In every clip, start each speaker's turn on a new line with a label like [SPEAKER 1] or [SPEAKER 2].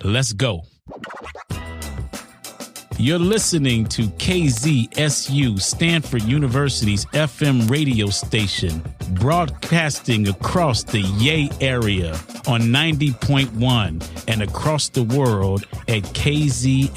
[SPEAKER 1] Let's go. You're listening to KZSU, Stanford University's FM radio station, broadcasting across the Yay area on 90.1 and across the world at kzsu.org.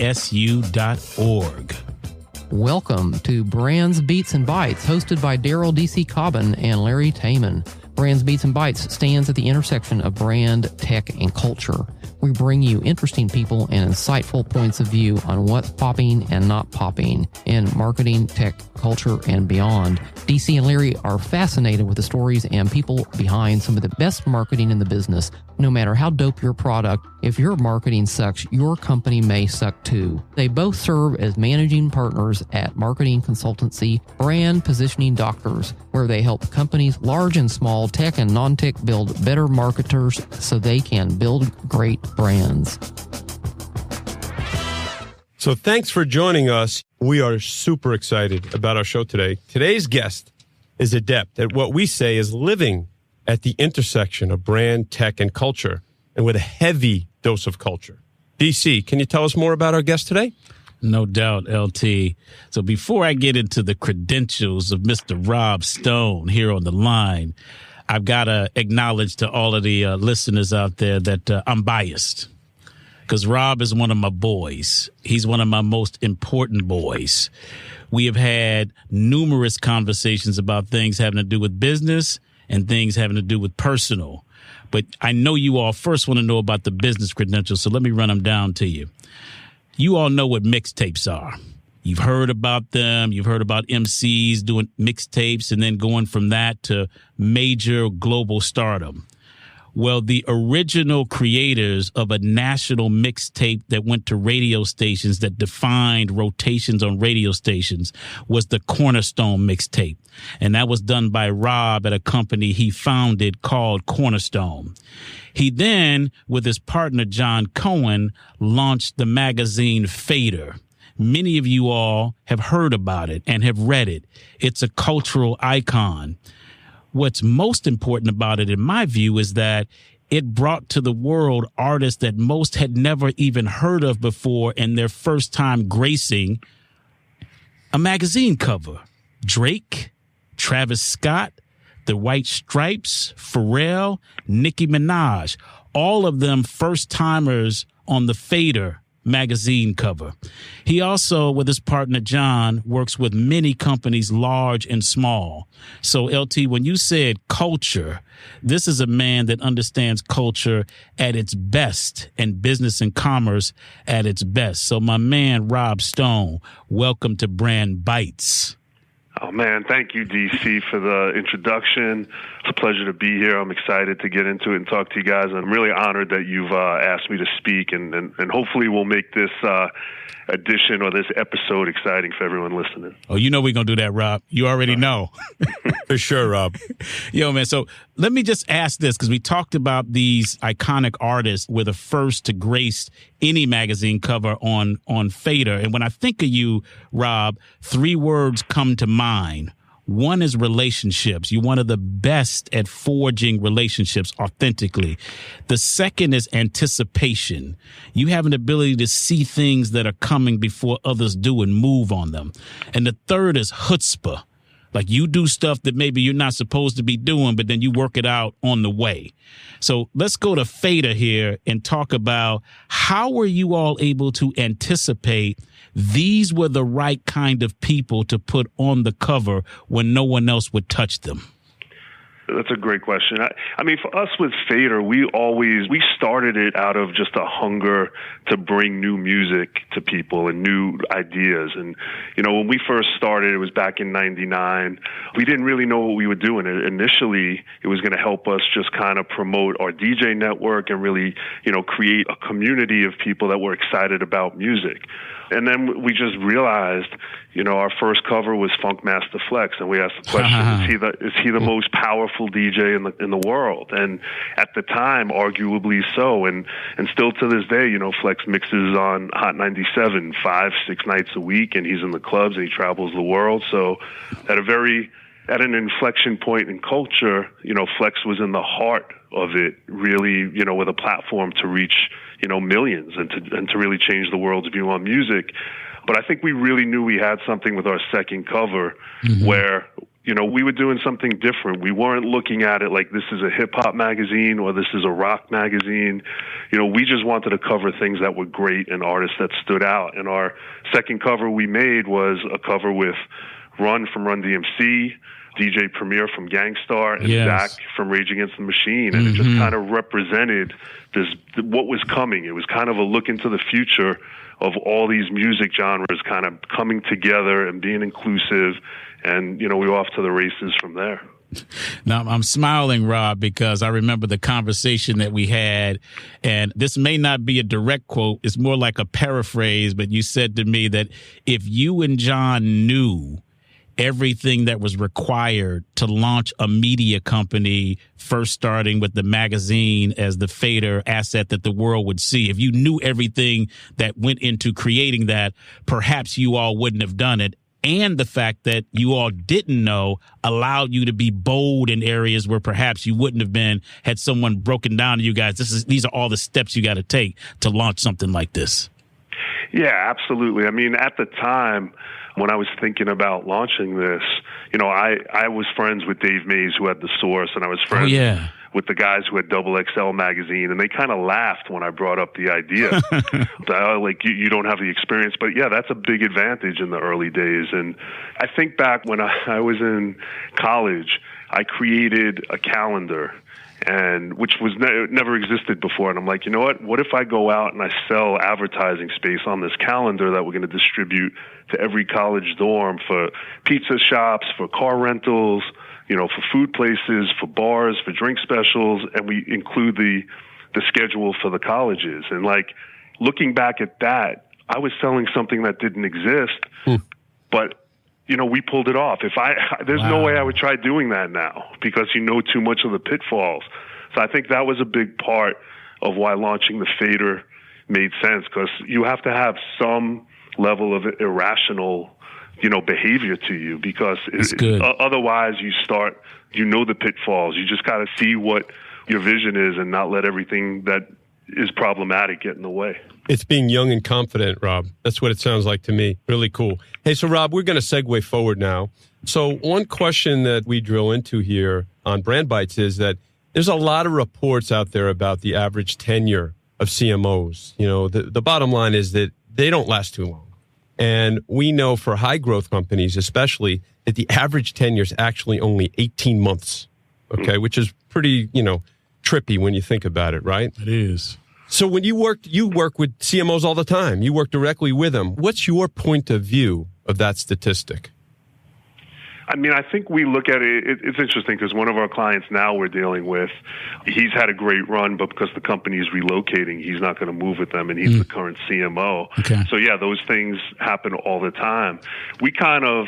[SPEAKER 2] Welcome to Brands, Beats, and Bytes, hosted by Daryl D.C. Cobbin and Larry Taman. Brands, Beats, and Bytes stands at the intersection of brand, tech, and culture. We bring you interesting people and insightful points of view on what's popping and not popping in marketing, tech, culture, and beyond. DC and Larry are fascinated with the stories and people behind some of the best marketing in the business. No matter how dope your product, if your marketing sucks, your company may suck too. They both serve as managing partners at marketing consultancy, Brand Positioning Doctors, where they help companies large and small, tech and non-tech, build better marketers so they can build great brands.
[SPEAKER 3] So thanks for joining us. We are super excited about our show today. Today's guest is adept at what we say is living at the intersection of brand, tech, and culture, and with a heavy dose of culture. DC, can you tell us more about our guest today?
[SPEAKER 1] No doubt, LT. So before I get into the credentials of Mr. Rob Stone here on the line, I've got to acknowledge to all of the listeners out there that I'm biased, because Rob is one of my boys. He's one of my most important boys. We have had numerous conversations about things having to do with business and things having to do with personal. But I know you all first want to know about the business credentials, so let me run them down to you. You all know what mixtapes are. You've heard about them. You've heard about MCs doing mixtapes and then going from that to major global stardom. Well, the original creators of a national mixtape that went to radio stations that defined rotations on radio stations was the Cornerstone mixtape. And that was done by Rob at a company he founded called Cornerstone. He then, with his partner John Cohen, launched the magazine FADAR. Many of you all have heard about it and have read it. It's a cultural icon. What's most important about it, in my view, is that it brought to the world artists that most had never even heard of before in their first time gracing a magazine cover. Drake, Travis Scott, The White Stripes, Pharrell, Nicki Minaj, all of them first timers on the FADAR magazine cover. He also, with his partner John, works with many companies, large and small. So LT, when you said culture, this is a man that understands culture at its best and business and commerce at its best. So my man, Rob Stone, welcome to Brand Bytes.
[SPEAKER 4] Oh, man, thank you, DC, for the introduction. It's a pleasure to be here. I'm excited to get into it and talk to you guys. I'm really honored that you've asked me to speak, and hopefully we'll make this edition or this episode exciting for everyone listening.
[SPEAKER 1] Oh, you know we're going to do that, Rob. You already know.
[SPEAKER 3] For sure, Rob.
[SPEAKER 1] Yo, man, so let me just ask this, because we talked about these iconic artists were the first to grace any magazine cover on FADAR. And when I think of you, Rob, three words come to mind. One is relationships. You're one of the best at forging relationships authentically. The second is anticipation. You have an ability to see things that are coming before others do and move on them. And the third is chutzpah. Like you do stuff that maybe you're not supposed to be doing, but then you work it out on the way. So let's go to FADAR here and talk about how were you all able to anticipate these were the right kind of people to put on the cover when no one else would touch them?
[SPEAKER 4] That's a great question. I mean, for us with FADAR, we started it out of just a hunger to bring new music to people and new ideas. And, you know, when we first started, it was back in 99. We didn't really know what we were doing. Initially, it was going to help us just kind of promote our DJ network and really, you know, create a community of people that were excited about music. And then we just realized, you know, our first cover was Funkmaster Flex, and we asked the question: is he the most powerful DJ in the world? And at the time, arguably so, and still to this day, you know, Flex mixes on Hot 97 5-6 nights a week, and he's in the clubs and he travels the world. So at an inflection point in culture, you know, Flex was in the heart of it, really, you know, with a platform to reach, millions and to really change the world's view on music. But I think we really knew we had something with our second cover where, we were doing something different. We weren't looking at it like this is a hip-hop magazine or this is a rock magazine. We just wanted to cover things that were great and artists that stood out. And our second cover we made was a cover with Run from Run DMC, DJ Premier from Gangstar, and Zach from Rage Against the Machine. And it just kind of represented what was coming. It was kind of a look into the future of all these music genres kind of coming together and being inclusive. And, we were off to the races from there.
[SPEAKER 1] Now, I'm smiling, Rob, because I remember the conversation that we had, and this may not be a direct quote. It's more like a paraphrase, but you said to me that if you and John knew everything that was required to launch a media company, first starting with the magazine as the FADAR asset that the world would see, if you knew everything that went into creating that, perhaps you all wouldn't have done it. And the fact that you all didn't know allowed you to be bold in areas where perhaps you wouldn't have been had someone broken down to you guys. These are all the steps you got to take to launch something like this.
[SPEAKER 4] Yeah, absolutely. I mean, at the time when I was thinking about launching this, I was friends with Dave Mays, who had The Source, and I was friends with the guys who had Double XL magazine, and they kind of laughed when I brought up the idea. Like, you don't have the experience, but yeah, that's a big advantage in the early days. And I think back when I was in college, I created a calendar, and which was never existed before. And I'm like, what if I go out and I sell advertising space on this calendar that we're going to distribute to every college dorm for pizza shops, for car rentals, for food places, for bars, for drink specials, and we include the schedule for the colleges. And like, looking back at that, I was selling something that didn't exist, but we pulled it off. There's no way I would try doing that now because too much of the pitfalls. So I think that was a big part of why launching the FADAR made sense, because you have to have some level of irrational behavior to you, because otherwise you start, the pitfalls. You just got to see what your vision is and not let everything that is problematic get in the way.
[SPEAKER 3] It's being young and confident, Rob. That's what it sounds like to me. Really cool. Hey, so Rob, we're going to segue forward now. So one question that we drill into here on Brand Bites is that there's a lot of reports out there about the average tenure of CMOs. The bottom line is that they don't last too long. And we know for high growth companies, especially, that the average tenure is actually only 18 months. Okay, which is pretty, trippy when you think about it, right?
[SPEAKER 1] It is.
[SPEAKER 3] So when you work with CMOs all the time. You work directly with them. What's your point of view of that statistic?
[SPEAKER 4] I mean, I think we look at it, it's interesting because one of our clients now we're dealing with, he's had a great run, but because the company is relocating, he's not going to move with them, and he's the current CMO.
[SPEAKER 1] Okay.
[SPEAKER 4] So yeah, those things happen all the time. We kind of,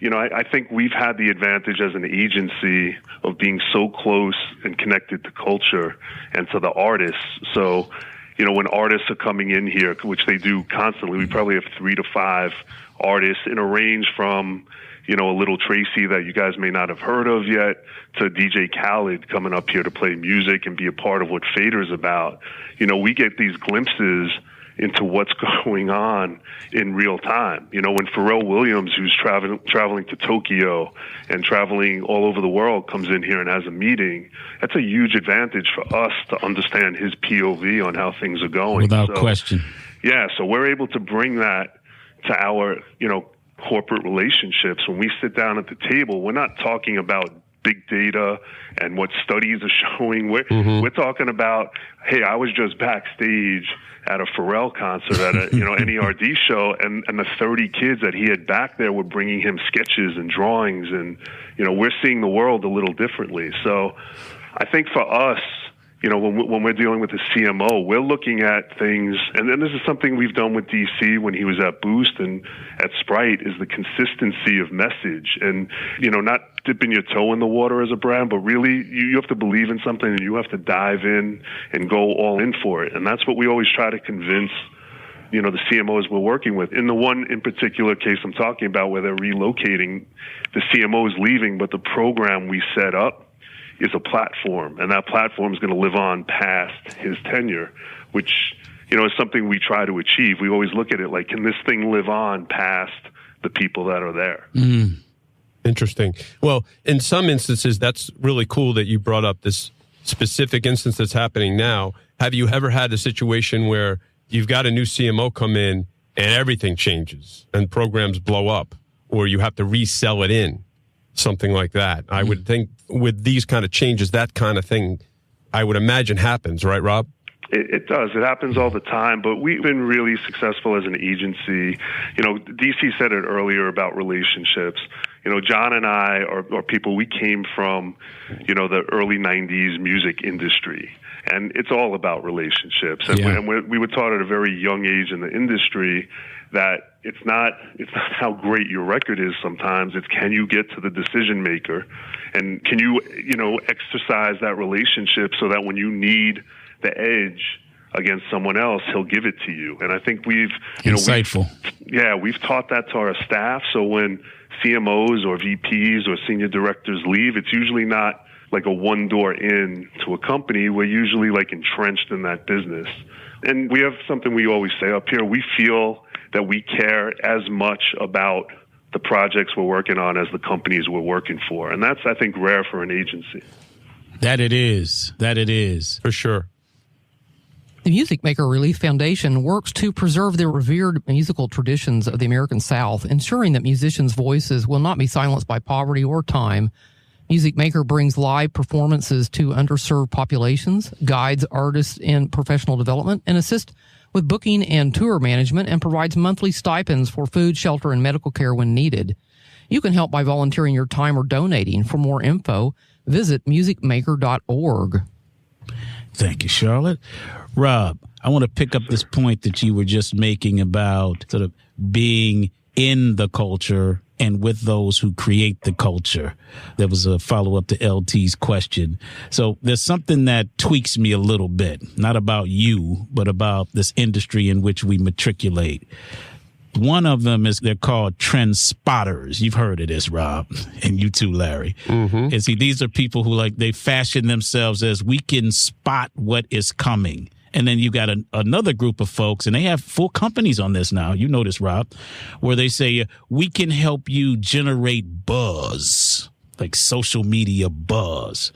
[SPEAKER 4] I think we've had the advantage as an agency of being so close and connected to culture and to the artists. So, when artists are coming in here, which they do constantly, we probably have 3 to 5 artists in a range from, a Little Tracy that you guys may not have heard of yet, to DJ Khaled coming up here to play music and be a part of what FADAR's about. We get these glimpses into what's going on in real time. When Pharrell Williams, who's traveling to Tokyo and traveling all over the world, comes in here and has a meeting, that's a huge advantage for us to understand his POV on how things are going.
[SPEAKER 1] Without question.
[SPEAKER 4] Yeah, so we're able to bring that to our, corporate relationships. When we sit down at the table, we're not talking about big data and what studies are showing. We're talking about, hey, I was just backstage at a Pharrell concert at a NERD show, and the 30 kids that he had back there were bringing him sketches and drawings, and we're seeing the world a little differently. So I think for us, when we're dealing with the CMO, we're looking at things, and then this is something we've done with DC when he was at Boost and at Sprite, is the consistency of message. And, not dipping your toe in the water as a brand, but really you have to believe in something and you have to dive in and go all in for it. And that's what we always try to convince, the CMOs we're working with. In the one in particular case I'm talking about where they're relocating, the CMO is leaving, but the program we set up is a platform, and that platform is going to live on past his tenure, which, is something we try to achieve. We always look at it like, can this thing live on past the people that are there?
[SPEAKER 3] Interesting. Well, in some instances, that's really cool that you brought up this specific instance that's happening now. Have you ever had a situation where you've got a new CMO come in and everything changes and programs blow up, or you have to resell it in, something like that? I would think with these kind of changes, that kind of thing, I would imagine happens, right, Rob?
[SPEAKER 4] It does. It happens all the time, but we've been really successful as an agency. DC said it earlier about relationships. John and I are people, we came from, the early 90s music industry, and it's all about relationships. And we were taught at a very young age in the industry that it's not how great your record is sometimes. It's, can you get to the decision maker, and can you, exercise that relationship so that when you need the edge against someone else, he'll give it to you. And I think we've
[SPEAKER 1] insightful.
[SPEAKER 4] We've taught that to our staff. So when CMOs or VPs or senior directors leave, it's usually not like a one door in to a company. We're usually like entrenched in that business. And we have something we always say up here. We feel that we care as much about the projects we're working on as the companies we're working for. And that's, I think, rare for an agency.
[SPEAKER 1] That it is.
[SPEAKER 3] For sure.
[SPEAKER 2] The Music Maker Relief Foundation works to preserve the revered musical traditions of the American South, ensuring that musicians' voices will not be silenced by poverty or time. Music Maker brings live performances to underserved populations, guides artists in professional development, and assists with booking and tour management, and provides monthly stipends for food, shelter, and medical care when needed. You can help by volunteering your time or donating. For more info, visit musicmaker.org.
[SPEAKER 1] Thank you, Charlotte. Rob, I want to pick up this point that you were just making about sort of being in the culture and with those who create the culture. There was a follow-up to LT's question. So there's something that tweaks me a little bit, not about you, but about this industry in which we matriculate. One of them is they're called trend spotters. You've heard of this, Rob, and you too, Larry. Mm-hmm. And see, these are people who they fashion themselves as, we can spot what is coming. And then you got another group of folks, and they have full companies on this now. You know this, Rob, where they say, we can help you generate buzz, like social media buzz.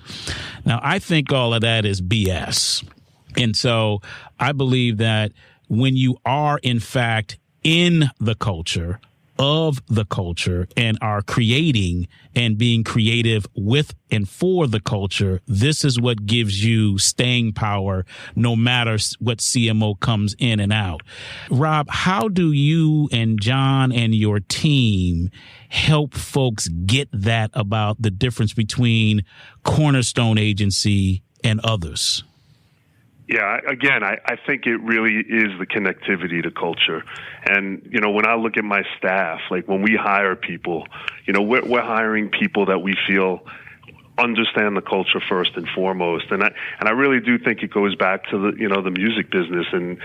[SPEAKER 1] Now, I think all of that is BS. And so I believe that when you are, in fact, in the culture, of the culture, and are creating and being creative with and for the culture, this is what gives you staying power no matter what CMO comes in and out. Rob, how do you and John and your team help folks get that about the difference between Cornerstone Agency and others?
[SPEAKER 4] Yeah, again, I think it really is the connectivity to culture. And, when I look at my staff, like when we hire people, we're hiring people that we feel understand the culture first and foremost. And I really do think it goes back to the music business and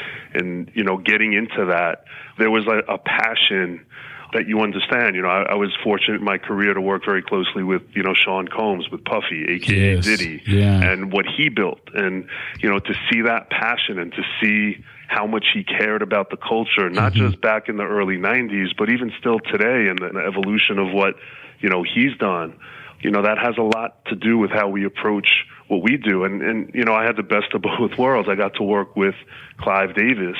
[SPEAKER 4] getting into that. There was a passion that you understand. I was fortunate in my career to work very closely with, Sean Combs, with Puffy, a.k.a.
[SPEAKER 1] Yes.
[SPEAKER 4] Diddy,
[SPEAKER 1] yeah.
[SPEAKER 4] and what he built. And, to see that passion and to see how much he cared about the culture, not just back in the early 90s, but even still today, and the evolution of what, he's done, that has a lot to do with how we approach what we do. And I had the best of both worlds. I got to work with Clive Davis,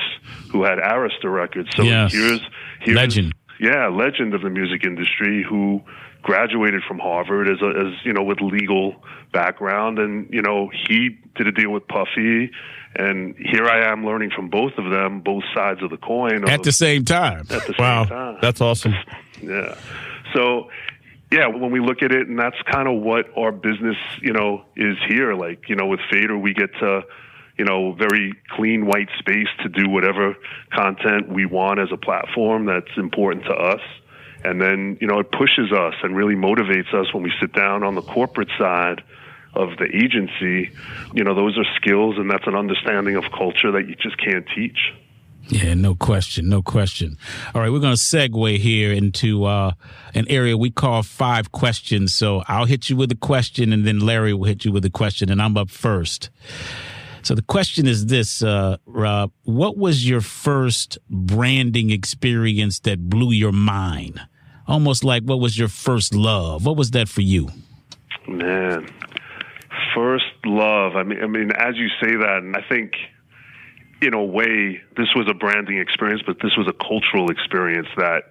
[SPEAKER 4] who had Arista Records. So
[SPEAKER 1] yes.
[SPEAKER 4] here's
[SPEAKER 1] legend.
[SPEAKER 4] Yeah, legend of the music industry, who graduated from Harvard as with legal background, and he did a deal with Puffy, and here I am learning from both of them, both sides of the coin
[SPEAKER 1] at the same time.
[SPEAKER 4] At the
[SPEAKER 3] wow,
[SPEAKER 4] same time.
[SPEAKER 3] That's awesome.
[SPEAKER 4] Yeah. So, yeah, when we look at it, and that's kind of what our business, is here. Like, with FADAR, we get to, very clean white space to do whatever content we want as a platform that's important to us. And then, it pushes us and really motivates us when we sit down on the corporate side of the agency. Those are skills, and that's an understanding of culture that you just can't teach.
[SPEAKER 1] Yeah, no question. All right, we're going to segue here into an area we call 5 questions. So I'll hit you with a question, and then Larry will hit you with a question, and I'm up first. So the question is this, Rob, what was your first branding experience that blew your mind? Almost like what was your first love? What was that for you?
[SPEAKER 4] Man, first love. I mean, as you say that, and I think in a way this was a branding experience, but this was a cultural experience that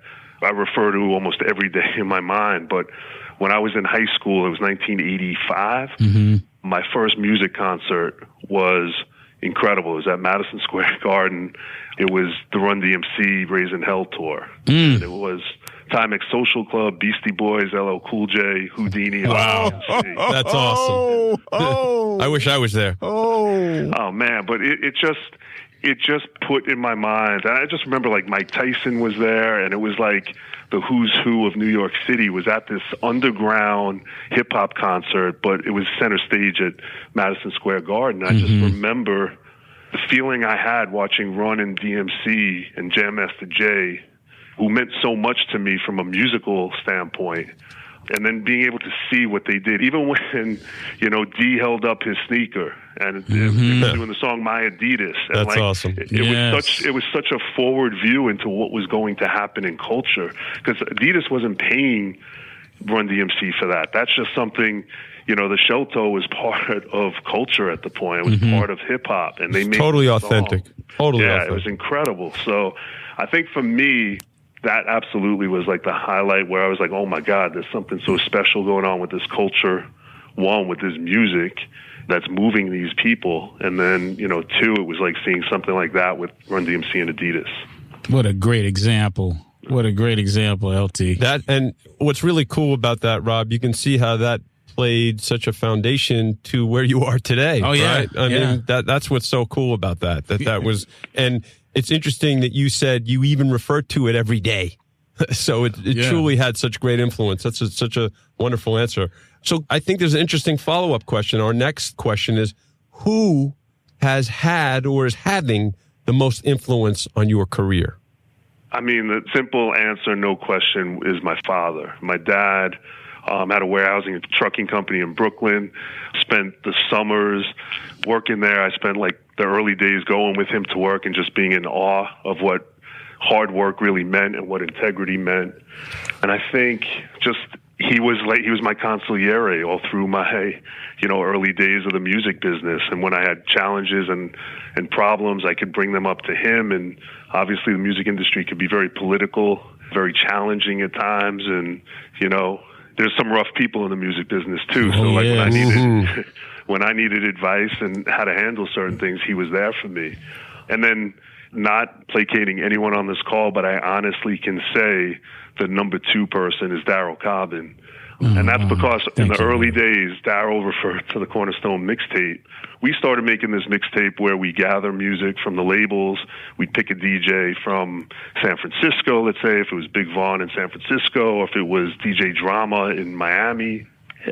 [SPEAKER 4] I refer to almost every day in my mind. But when I was in high school, it was 1985. My first music concert was incredible. It was at Madison Square Garden. It was the Run DMC Raising Hell tour. And it was Timex Social Club, Beastie Boys, LL Cool J, Houdini.
[SPEAKER 3] Wow. That's awesome. I wish I was there.
[SPEAKER 4] Oh man, but it just put in my mind. I just remember like Mike Tyson was there, and it was like the who's who of New York City was at this underground hip hop concert, but it was center stage at Madison Square Garden. I just remember the feeling I had watching Run and DMC and Jam Master Jay, who meant so much to me from a musical standpoint. And then being able to see what they did, even when, D held up his sneaker and they were doing the song My Adidas. And
[SPEAKER 3] That's awesome.
[SPEAKER 4] It was such a forward view into what was going to happen in culture, because Adidas wasn't paying Run DMC for that. That's just something, the shell toe was part of culture at the point. It was part of hip hop, and they made
[SPEAKER 3] totally authentic. Totally
[SPEAKER 4] authentic.
[SPEAKER 3] It
[SPEAKER 4] was incredible. So I think for me, that absolutely was like the highlight, where I was like, oh my God, there's something so special going on with this culture. One, with this music that's moving these people. And then, two, it was like seeing something like that with Run DMC and Adidas.
[SPEAKER 1] What a great example. What a great example, LT.
[SPEAKER 3] That, and what's really cool about that, Rob, you can see how that played such a foundation to where you are today.
[SPEAKER 1] Oh, yeah.
[SPEAKER 3] Right? I mean, that's what's so cool about that was, and it's interesting that you said you even refer to it every day. So it truly had such great influence. That's such a wonderful answer. So I think there's an interesting follow-up question. Our next question is, who has had or is having the most influence on your career?
[SPEAKER 4] I mean, the simple answer, no question, is my father. My dad had a warehousing and trucking company in Brooklyn, spent the summers working there. I spent like the early days going with him to work and just being in awe of what hard work really meant and what integrity meant. And I think just he was my consigliere all through my, early days of the music business. And when I had challenges and problems, I could bring them up to him. And obviously the music industry could be very political, very challenging at times. And, there's some rough people in the music business too. So when I needed advice and how to handle certain things, he was there for me. And then, not placating anyone on this call, but I honestly can say the number two person is Daryl Cobbin. And that's because in the early days, Daryl referred to the Cornerstone mixtape. We started making this mixtape where we gather music from the labels. We'd pick a DJ from San Francisco, let's say, if it was Big Vaughn in San Francisco, or if it was DJ Drama in Miami.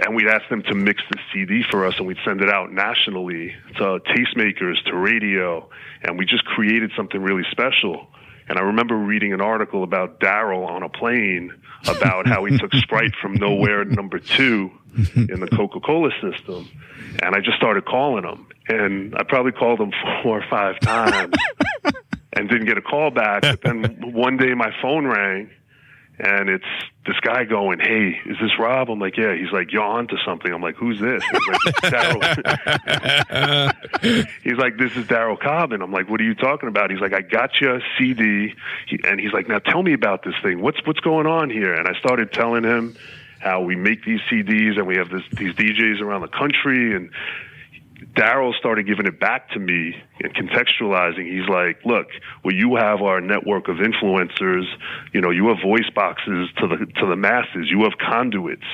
[SPEAKER 4] And we'd ask them to mix the CD for us, and we'd send it out nationally to tastemakers, to radio. And we just created something really special. And I remember reading an article about Daryl on a plane about how he took Sprite from nowhere number 2 in the Coca-Cola system. And I just started calling him. And I probably called him 4 or 5 times and didn't get a call back. But then one day my phone rang, and it's this guy going, "Hey, is this Rob?" I'm like, "Yeah." He's like, "You're on to something." I'm like, "Who's this?" He's like, "This is Daryl." He's like, "This is Daryl Cobbin." I'm like, "What are you talking about?" He's like, "I got you a CD." And he's like, "Now tell me about this thing. What's going on here?" And I started telling him how we make these CDs and we have these DJs around the country. And Daryl started giving it back to me and contextualizing. He's like, "Look, what you have are a network of influencers. You have voice boxes to the masses. You have conduits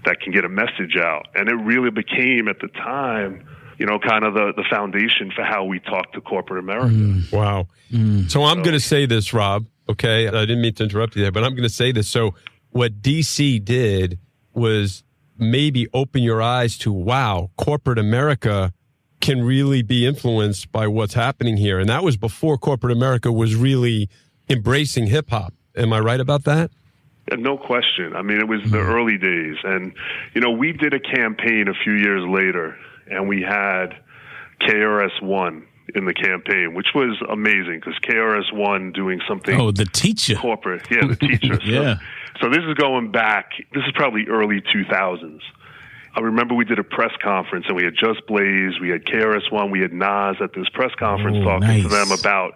[SPEAKER 4] that can get a message out." And it really became, at the time, kind of the foundation for how we talk to corporate America.
[SPEAKER 3] Wow. So I'm going to say this, Rob, okay? I didn't mean to interrupt you there, but I'm going to say this. So what DC did was maybe open your eyes to, wow, corporate America can really be influenced by what's happening here. And that was before corporate America was really embracing hip hop. Am I right about that?
[SPEAKER 4] No question. I mean, it was the early days. And, we did a campaign a few years later, and we had KRS-One in the campaign, which was amazing because KRS-One doing something.
[SPEAKER 1] Oh, the teacher.
[SPEAKER 4] Corporate. Yeah, the teacher.
[SPEAKER 1] Yeah.
[SPEAKER 4] So this is going back, this is probably early 2000s. I remember we did a press conference and we had Just Blaze, we had KRS-One, we had Nas at this press conference talking to them about,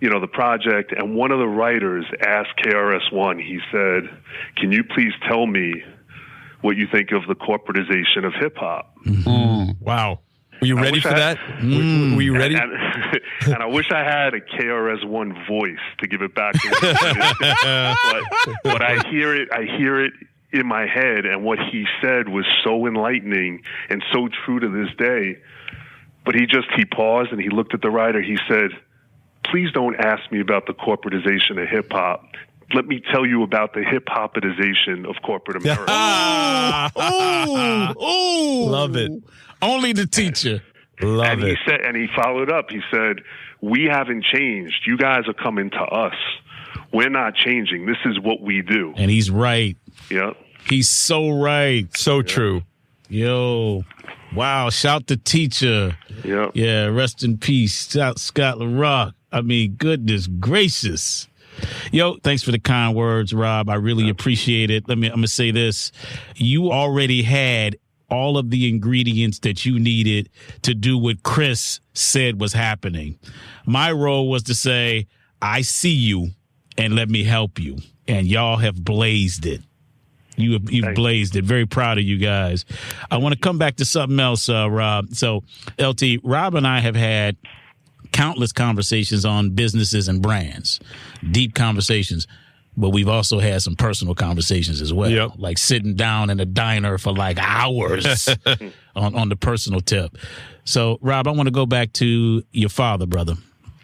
[SPEAKER 4] the project. And one of the writers asked KRS-One, he said, "Can you please tell me what you think of the corporatization of hip hop?"
[SPEAKER 3] Mm-hmm. Wow. Were you ready for that? Were you ready?
[SPEAKER 4] And I wish I had a KRS-One voice to give it back to him. but I hear it in my head, and what he said was so enlightening and so true to this day. But he paused and he looked at the writer. He said, "Please don't ask me about the corporatization of hip hop. Let me tell you about the hip hopitization of corporate America."
[SPEAKER 3] Love it.
[SPEAKER 1] Only the teacher.
[SPEAKER 3] Love it.
[SPEAKER 4] He followed up. He said, "We haven't changed. You guys are coming to us. We're not changing. This is what we do."
[SPEAKER 1] And he's right.
[SPEAKER 4] Yeah.
[SPEAKER 1] He's so right.
[SPEAKER 3] So true.
[SPEAKER 1] Yo. Wow. Shout the teacher.
[SPEAKER 4] Yeah.
[SPEAKER 1] Yeah. Rest in peace. Shout Scott LaRock. I mean, goodness gracious. Yo, thanks for the kind words, Rob. I really appreciate it. I'm going to say this. You already had all of the ingredients that you needed to do what Chris said was happening. My role was to say, I see you and let me help you. And y'all have blazed it. You've blazed it. Very proud of you guys. I want to come back to something else, Rob. So, LT, Rob and I have had countless conversations on businesses and brands, deep conversations, but we've also had some personal conversations as well, like sitting down in a diner for like hours on the personal tip. So, Rob, I want to go back to your father, brother.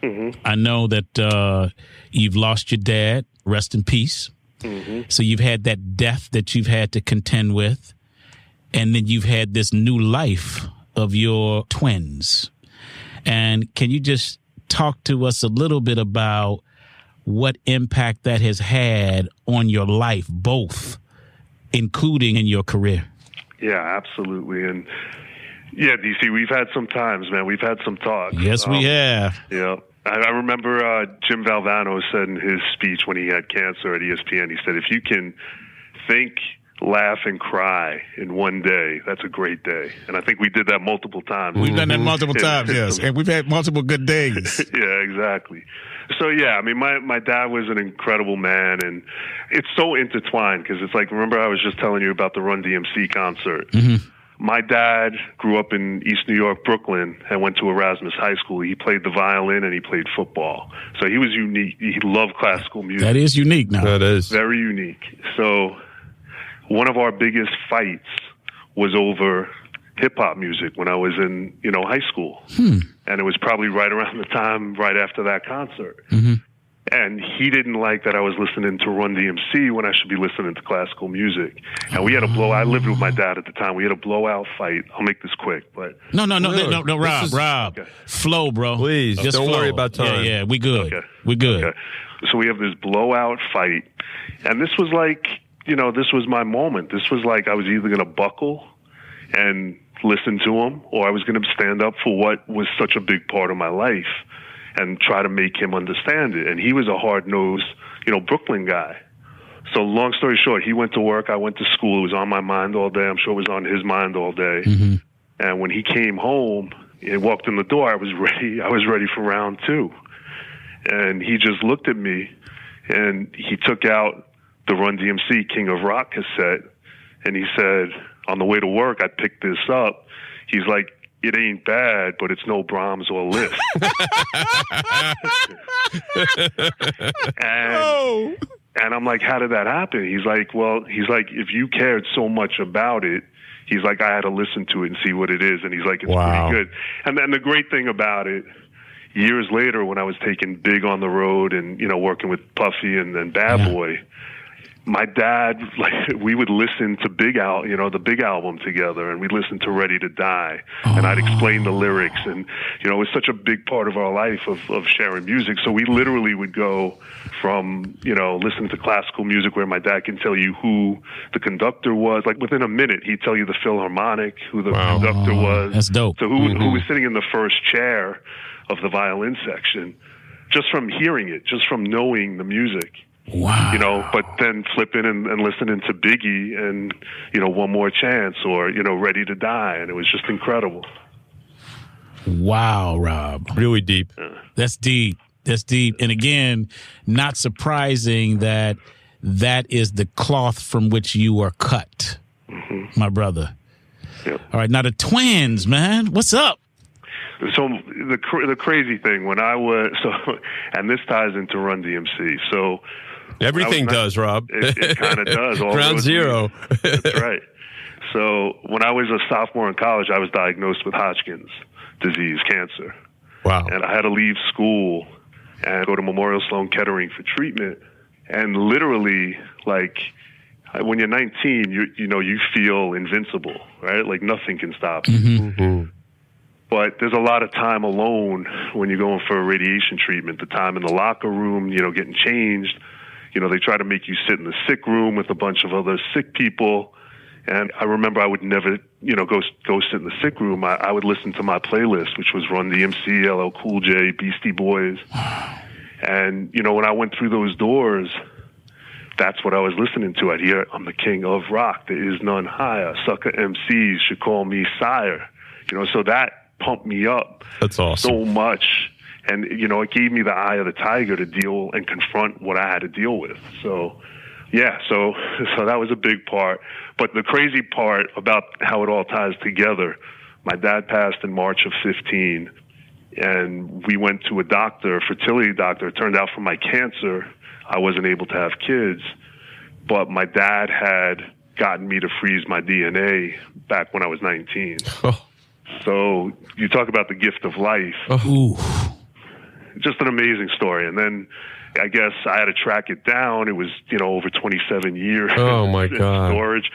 [SPEAKER 1] Mm-hmm. I know that you've lost your dad. Rest in peace. Mm-hmm. So you've had that death that you've had to contend with, and then you've had this new life of your twins. And can you just talk to us a little bit about what impact that has had on your life, both, including in your career?
[SPEAKER 4] Yeah, absolutely. And yeah, DC, we've had some times, man. We've had some talks.
[SPEAKER 1] Yes, we have.
[SPEAKER 4] Yeah. I remember Jim Valvano said in his speech when he had cancer at ESPN, he said, if you can think, laugh, and cry in one day, that's a great day. And I think we did that multiple times.
[SPEAKER 1] We've done that multiple times, yes. And we've had multiple good days.
[SPEAKER 4] Yeah, exactly. So, yeah, I mean, my dad was an incredible man, and it's so intertwined because it's like, remember I was just telling you about the Run DMC concert. Mm-hmm. My dad grew up in East New York, Brooklyn, and went to Erasmus High School. He played the violin and he played football. So he was unique. He loved classical music.
[SPEAKER 1] That is unique now.
[SPEAKER 3] That is.
[SPEAKER 4] Very unique. So one of our biggest fights was over hip-hop music when I was in, high school. And it was probably right around the time, right after that concert. Mm-hmm. And he didn't like that I was listening to Run DMC when I should be listening to classical music. And we had a blowout. I lived with my dad at the time. We had a blowout fight. I'll make this quick, but
[SPEAKER 1] no, Rob,
[SPEAKER 4] okay.
[SPEAKER 1] Flow, bro.
[SPEAKER 3] Please,
[SPEAKER 1] just
[SPEAKER 3] don't
[SPEAKER 1] flow.
[SPEAKER 3] worry about time.
[SPEAKER 1] Yeah, we good.
[SPEAKER 4] Okay.
[SPEAKER 1] We good.
[SPEAKER 4] Okay. So we have this blowout fight, and this was like, this was my moment. This was like I was either going to buckle and listen to him, or I was going to stand up for what was such a big part of my life and try to make him understand it. And he was a hard-nosed, Brooklyn guy. So long story short, he went to work, I went to school. It was on my mind all day. I'm sure it was on his mind all day. Mm-hmm. And when he came home and walked in the door, I was ready for round two. And he just looked at me, and he took out the Run DMC King of Rock cassette, and he said, on the way to work, I picked this up. He's like, it ain't bad, but it's no Brahms or Liszt. And I'm like, how did that happen? He's like, if you cared so much about it, he's like, I had to listen to it and see what it is. And he's like, it's pretty good. And then the great thing about it, years later when I was taking Big on the road and, working with Puffy and then Bad Boy, my dad, like, we would listen to the Big Album together, and we'd listen to Ready to Die, and I'd explain the lyrics, and it was such a big part of our life of sharing music. So we literally would go from listening to classical music where my dad can tell you who the conductor was, like within a minute he'd tell you the Philharmonic, who the conductor was.
[SPEAKER 1] That's dope.
[SPEAKER 4] So who was sitting in the first chair of the violin section, just from hearing it, just from knowing the music.
[SPEAKER 1] Wow.
[SPEAKER 4] But then flipping and listening to Biggie and, One More Chance or, Ready to Die. And it was just incredible.
[SPEAKER 1] Wow, Rob.
[SPEAKER 3] Really deep.
[SPEAKER 1] That's deep. That's deep. And again, not surprising that is the cloth from which you are cut, my brother.
[SPEAKER 4] Yep.
[SPEAKER 1] All right. Now the twins, man. What's up?
[SPEAKER 4] So the crazy thing and this ties into Run DMC. So
[SPEAKER 3] everything does, Rob.
[SPEAKER 4] It kind of does.
[SPEAKER 3] Ground zero.
[SPEAKER 4] That's right. So when I was a sophomore in college, I was diagnosed with Hodgkin's disease, cancer.
[SPEAKER 3] Wow.
[SPEAKER 4] And I had to leave school and go to Memorial Sloan Kettering for treatment. And literally, like, when you're 19, you feel invincible, right? Like nothing can stop you.
[SPEAKER 3] Mm-hmm.
[SPEAKER 4] But there's a lot of time alone when you're going for a radiation treatment, the time in the locker room, getting changed. They try to make you sit in the sick room with a bunch of other sick people. And I remember I would never, go sit in the sick room. I would listen to my playlist, which was Run DMC, LL Cool J, Beastie Boys. And, when I went through those doors, that's what I was listening to. I'd hear, I'm the king of rock. There is none higher. Sucker MCs should call me sire. So that pumped me up.
[SPEAKER 3] That's awesome.
[SPEAKER 4] So much. And, it gave me the eye of the tiger to deal and confront what I had to deal with. So, yeah, so that was a big part. But the crazy part about how it all ties together, my dad passed in March of 15, and we went to a fertility doctor. It turned out from my cancer, I wasn't able to have kids, but my dad had gotten me to freeze my DNA back when I was 19.
[SPEAKER 3] Oh.
[SPEAKER 4] So you talk about the gift of life.
[SPEAKER 1] Oh.
[SPEAKER 4] Just an amazing story. And then I guess I had to track it down. It was, over 27 years.
[SPEAKER 3] Oh, my God.
[SPEAKER 4] Storage.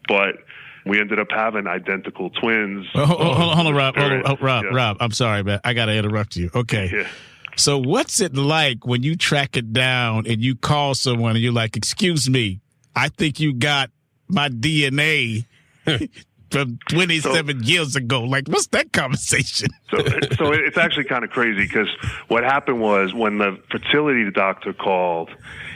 [SPEAKER 4] But we ended up having identical twins.
[SPEAKER 1] Hold on, Rob. Rob, I'm sorry, man. I got to interrupt you. Okay.
[SPEAKER 4] Yeah.
[SPEAKER 1] So what's it like when you track it down and you call someone and you're like, excuse me, I think you got my DNA from 27 years ago. Like, what's that conversation?
[SPEAKER 4] So it's actually kind of crazy because what happened was when the fertility doctor called,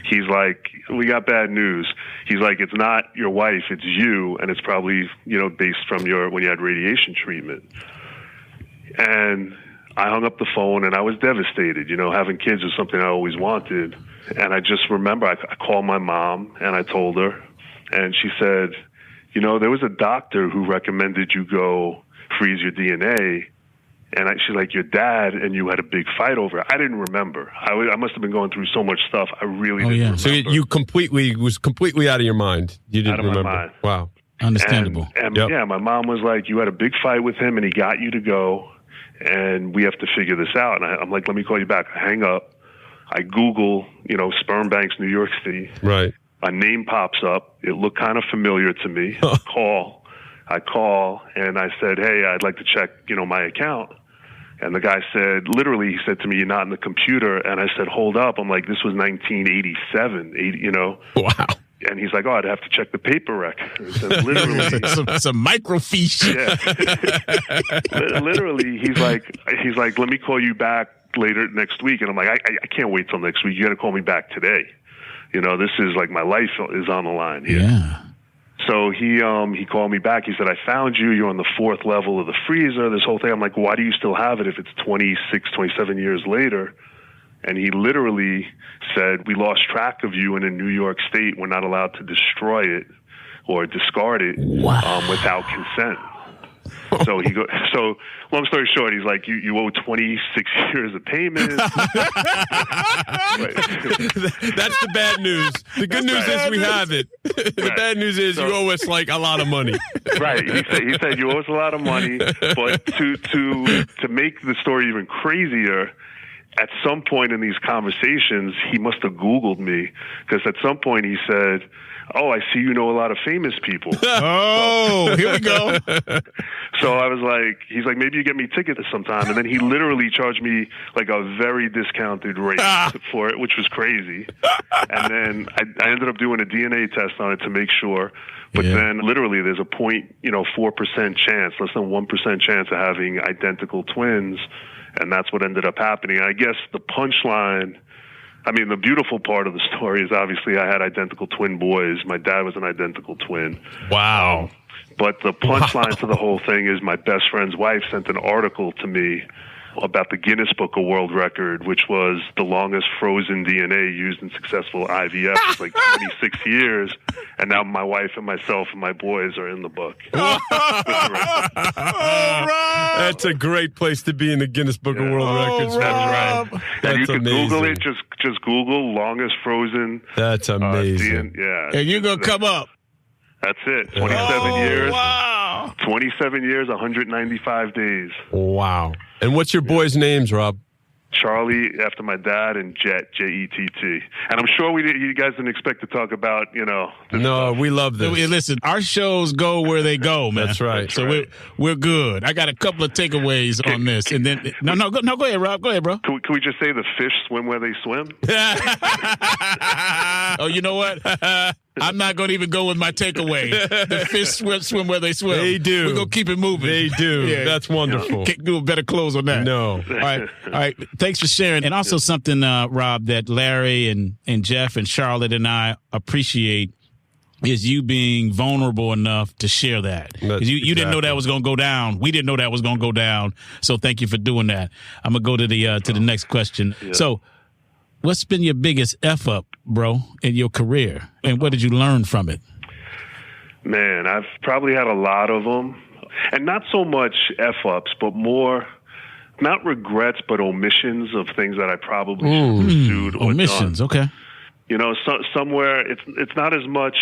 [SPEAKER 4] he's like, we got bad news. He's like, it's not your wife, it's you, and it's probably, based from when you had radiation treatment. And I hung up the phone and I was devastated. Having kids was something I always wanted. And I just remember I called my mom and I told her, and she said, there was a doctor who recommended you go freeze your DNA. And she's like, your dad and you had a big fight over it. I didn't remember. I must have been going through so much stuff. I really didn't remember.
[SPEAKER 3] So you was completely out of your mind. You didn't remember.
[SPEAKER 4] Out of my mind.
[SPEAKER 3] Wow.
[SPEAKER 1] Understandable.
[SPEAKER 4] And
[SPEAKER 3] yep.
[SPEAKER 4] Yeah, my mom was like, you had a big fight with him and he got you to go. And we have to figure this out. And I'm like, let me call you back. I hang up. I Google, sperm banks, New York City.
[SPEAKER 3] Right.
[SPEAKER 4] My name pops up. It looked kind of familiar to me. I call and I said, hey, I'd like to check, my account. And the guy said, he said to me, you're not in the computer. And I said, hold up. I'm like, this was 1987,
[SPEAKER 3] Wow.
[SPEAKER 4] And he's like, oh, I'd have to check the paper records. And literally,
[SPEAKER 1] some microfiche.
[SPEAKER 4] Yeah. Literally, he's like, let me call you back later next week. And I'm like, I can't wait till next week. You got to call me back today. This is like my life is on the line here.
[SPEAKER 1] Yeah.
[SPEAKER 4] So he called me back. He said, I found you. You're on the 4th level of the freezer, this whole thing. I'm like, why do you still have it if it's 26, 27 years later? And he literally said, we lost track of you, and in New York State, we're not allowed to destroy it or discard it without consent. So long story short, he's like, you owe 26 years of payment.
[SPEAKER 3] That's the bad news. The good news is we have it. The bad news is you owe us like a lot of money.
[SPEAKER 4] Right. He said you owe us a lot of money, but to make the story even crazier, at some point in these conversations, he must have Googled me, because at some point he said, "Oh, I see you know a lot of famous people."
[SPEAKER 1] Oh, here we go.
[SPEAKER 4] So I was like, he's like, "Maybe you get me tickets sometime." And then he literally charged me like a very discounted rate for it, which was crazy. And then I ended up doing a DNA test on it to make sure. But then literally there's a 4% chance, less than 1% chance of having identical twins. And that's what ended up happening. I guess the punchline, I mean, the beautiful part of the story is obviously I had identical twin boys. My dad was an identical twin.
[SPEAKER 3] Wow.
[SPEAKER 4] But the punchline to the whole thing is my best friend's wife sent an article to me about the Guinness Book of World Record, which was the longest frozen DNA used in successful IVF. It's like 26 years. And now my wife and myself and my boys are in the book.
[SPEAKER 3] That's a great place to be in the Guinness Book of World Records.
[SPEAKER 4] That's right. And you can
[SPEAKER 3] amazing.
[SPEAKER 4] Google it. Just Google longest frozen.
[SPEAKER 3] That's amazing.
[SPEAKER 1] And you're going to come up.
[SPEAKER 4] That's it. 27 years.
[SPEAKER 1] Wow.
[SPEAKER 4] 27 years, 195 days.
[SPEAKER 3] Wow. And what's your boys' names, Rob?
[SPEAKER 4] Charlie, after my dad, and Jet, J-E-T-T. And I'm sure you guys didn't expect to talk about, this
[SPEAKER 3] No,
[SPEAKER 4] stuff.
[SPEAKER 3] we love this.
[SPEAKER 1] Listen, our shows go where they go, man.
[SPEAKER 3] That's right.
[SPEAKER 1] So we're good. I got a couple of takeaways on this, and then go ahead, Rob. Go ahead, bro.
[SPEAKER 4] Can we just say the fish swim where they swim?
[SPEAKER 1] Oh, you know what? I'm not going to even go with my takeaway. The fish swim where they swim.
[SPEAKER 3] They do.
[SPEAKER 1] We're going to keep it moving.
[SPEAKER 3] They do. Yeah. That's wonderful.
[SPEAKER 1] Can't do a better close on that.
[SPEAKER 3] No.
[SPEAKER 1] All right. Thanks for sharing. And also something, Rob, that Larry and Jeff and Charlotte and I appreciate is you being vulnerable enough to share that. Because you didn't know that was going to go down. We didn't know that was going to go down. So thank you for doing that. I'm going to go to the next question. Yeah. So what's been your biggest F up, bro, in your career? And what did you learn from it?
[SPEAKER 4] Man, I've probably had a lot of them. And not so much F ups, but more, not regrets, but omissions of things that I probably should have pursued or
[SPEAKER 1] omissions,
[SPEAKER 4] done.
[SPEAKER 1] Okay.
[SPEAKER 4] Somewhere it's not as much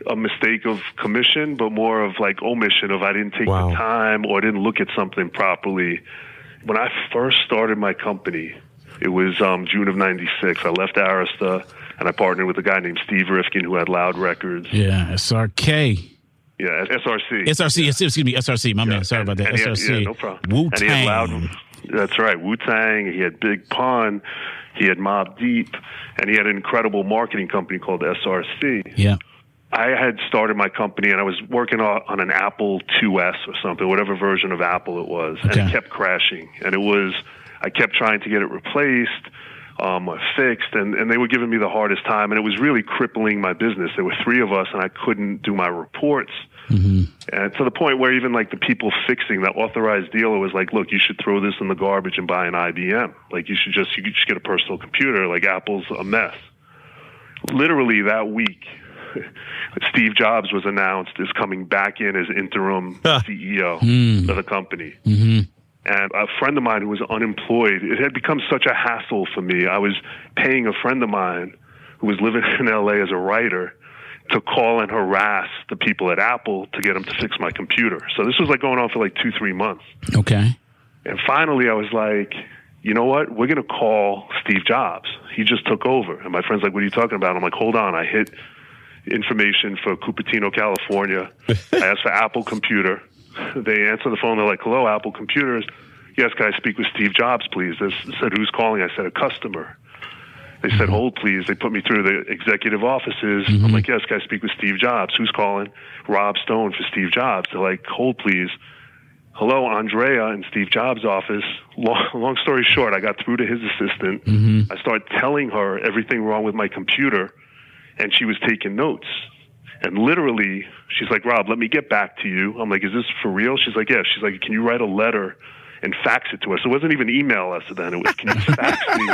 [SPEAKER 4] a mistake of commission, but more of like omission of I didn't take the time or didn't look at something properly. When I first started my company, it was June of '96. I left Arista and I partnered with a guy named Steve Rifkin who had Loud Records.
[SPEAKER 1] Yeah, SRK.
[SPEAKER 4] Yeah, SRC.
[SPEAKER 1] Excuse me, SRC. My man. Sorry about that. SRC.
[SPEAKER 4] No problem.
[SPEAKER 1] Wu-Tang.
[SPEAKER 4] That's right, Wu-Tang. He had Big Pun. He had Mobb Deep. And he had an incredible marketing company called SRC.
[SPEAKER 1] Yeah.
[SPEAKER 4] I had started my company, and I was working on an Apple IIs or something, whatever version of Apple it was.
[SPEAKER 1] Okay.
[SPEAKER 4] And it kept crashing. And I kept trying to get it replaced, fixed, and they were giving me the hardest time. And it was really crippling my business. There were 3 of us, and I couldn't do my reports. Mm-hmm. And to the point where even like the people fixing, that authorized dealer was like, look, you should throw this in the garbage and buy an IBM. Like you should just get a personal computer. Like Apple's a mess. Literally that week, Steve Jobs was announced as coming back in as interim CEO of the company. Mm-hmm. And a friend of mine who was unemployed, it had become such a hassle for me. I was paying a friend of mine who was living in LA as a writer to call and harass the people at Apple to get them to fix my computer. So this was like going on for like 2-3 months.
[SPEAKER 1] Okay.
[SPEAKER 4] And finally I was like, you know what? We're going to call Steve Jobs. He just took over. And my friend's like, what are you talking about? I'm like, hold on. I hit information for Cupertino, California. I asked for Apple Computer. They answer the phone. They're like, hello, Apple Computers. Yes, can I speak with Steve Jobs, please? They said, who's calling? I said, a customer. They said, hold, please. They put me through the executive offices. Mm-hmm. I'm like, yes, can I speak with Steve Jobs? Who's calling? Rob Stone for Steve Jobs. They're like, hold, please. Hello, Andrea in Steve Jobs' office. Long story short, I got through to his assistant. Mm-hmm. I started telling her everything wrong with my computer, and she was taking notes. And literally, she's like, Rob, let me get back to you. I'm like, is this for real? She's like, yeah. She's like, can you write a letter and fax it to us? It wasn't even email us then. It was, can you fax me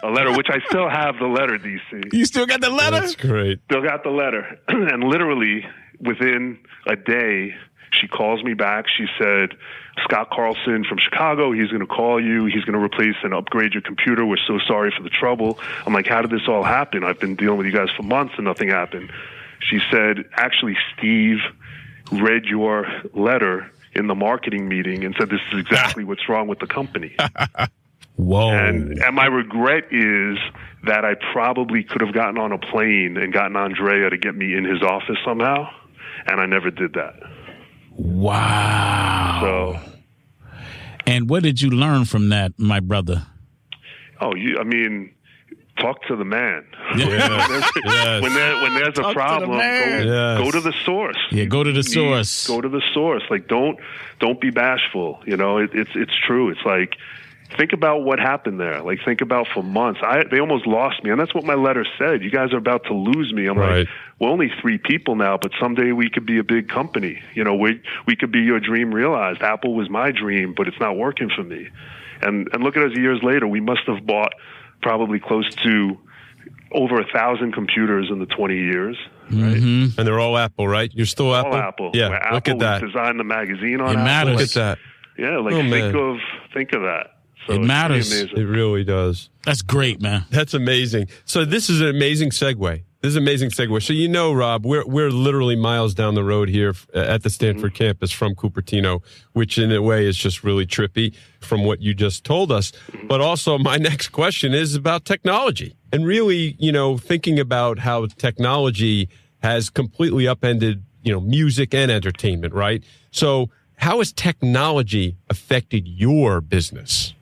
[SPEAKER 4] a letter, which I still have the letter, DC.
[SPEAKER 1] You still got the letter?
[SPEAKER 3] That's great.
[SPEAKER 4] Still got the letter. And literally, within a day, she calls me back. She said, Scott Carlson from Chicago, he's going to call you. He's going to replace and upgrade your computer. We're so sorry for the trouble. I'm like, how did this all happen? I've been dealing with you guys for months and nothing happened. She said, actually, Steve read your letter in the marketing meeting and said, this is exactly what's wrong with the company.
[SPEAKER 1] Whoa.
[SPEAKER 4] And my regret is that I probably could have gotten on a plane and gotten Andrea to get me in his office somehow, and I never did that.
[SPEAKER 1] Wow.
[SPEAKER 4] So.
[SPEAKER 1] And what did you learn from that, my brother?
[SPEAKER 4] Oh, talk to the man.
[SPEAKER 3] Yes.
[SPEAKER 4] When there's a problem, go to the source.
[SPEAKER 1] Yeah, go to the source.
[SPEAKER 4] Go to the source. Like, don't be bashful. It's true. It's like, think about what happened there. Like, think about for months. They almost lost me, and that's what my letter said. You guys are about to lose me. I'm like, we're only 3 people now, but someday we could be a big company. We could be your dream realized. Apple was my dream, but it's not working for me. And look at us years later. We must have bought probably close to over 1,000 computers in the 20 years. Right?
[SPEAKER 3] Mm-hmm. And they're all Apple, right? You're still Apple?
[SPEAKER 4] All Apple.
[SPEAKER 3] Yeah,
[SPEAKER 4] Apple,
[SPEAKER 3] look at that.
[SPEAKER 4] We designed the magazine on
[SPEAKER 1] it
[SPEAKER 4] Apple.
[SPEAKER 1] matters.
[SPEAKER 3] Look at that.
[SPEAKER 4] Yeah, think of that. So
[SPEAKER 1] it matters.
[SPEAKER 3] It really does.
[SPEAKER 1] That's great, man.
[SPEAKER 3] That's amazing. So this is an amazing segue. So Rob, we're literally miles down the road here at the Stanford campus from Cupertino, which in a way is just really trippy from what you just told us. But also my next question is about technology and really, thinking about how technology has completely upended, music and entertainment, right? So how has technology affected your business?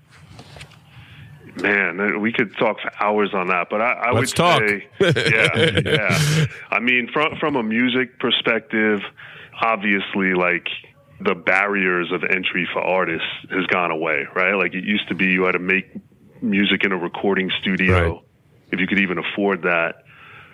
[SPEAKER 4] Man, we could talk for hours on that, but I would say, yeah. I mean, from a music perspective, obviously, like, the barriers of entry for artists has gone away, right? Like, it used to be you had to make music in a recording studio, if you could even afford that,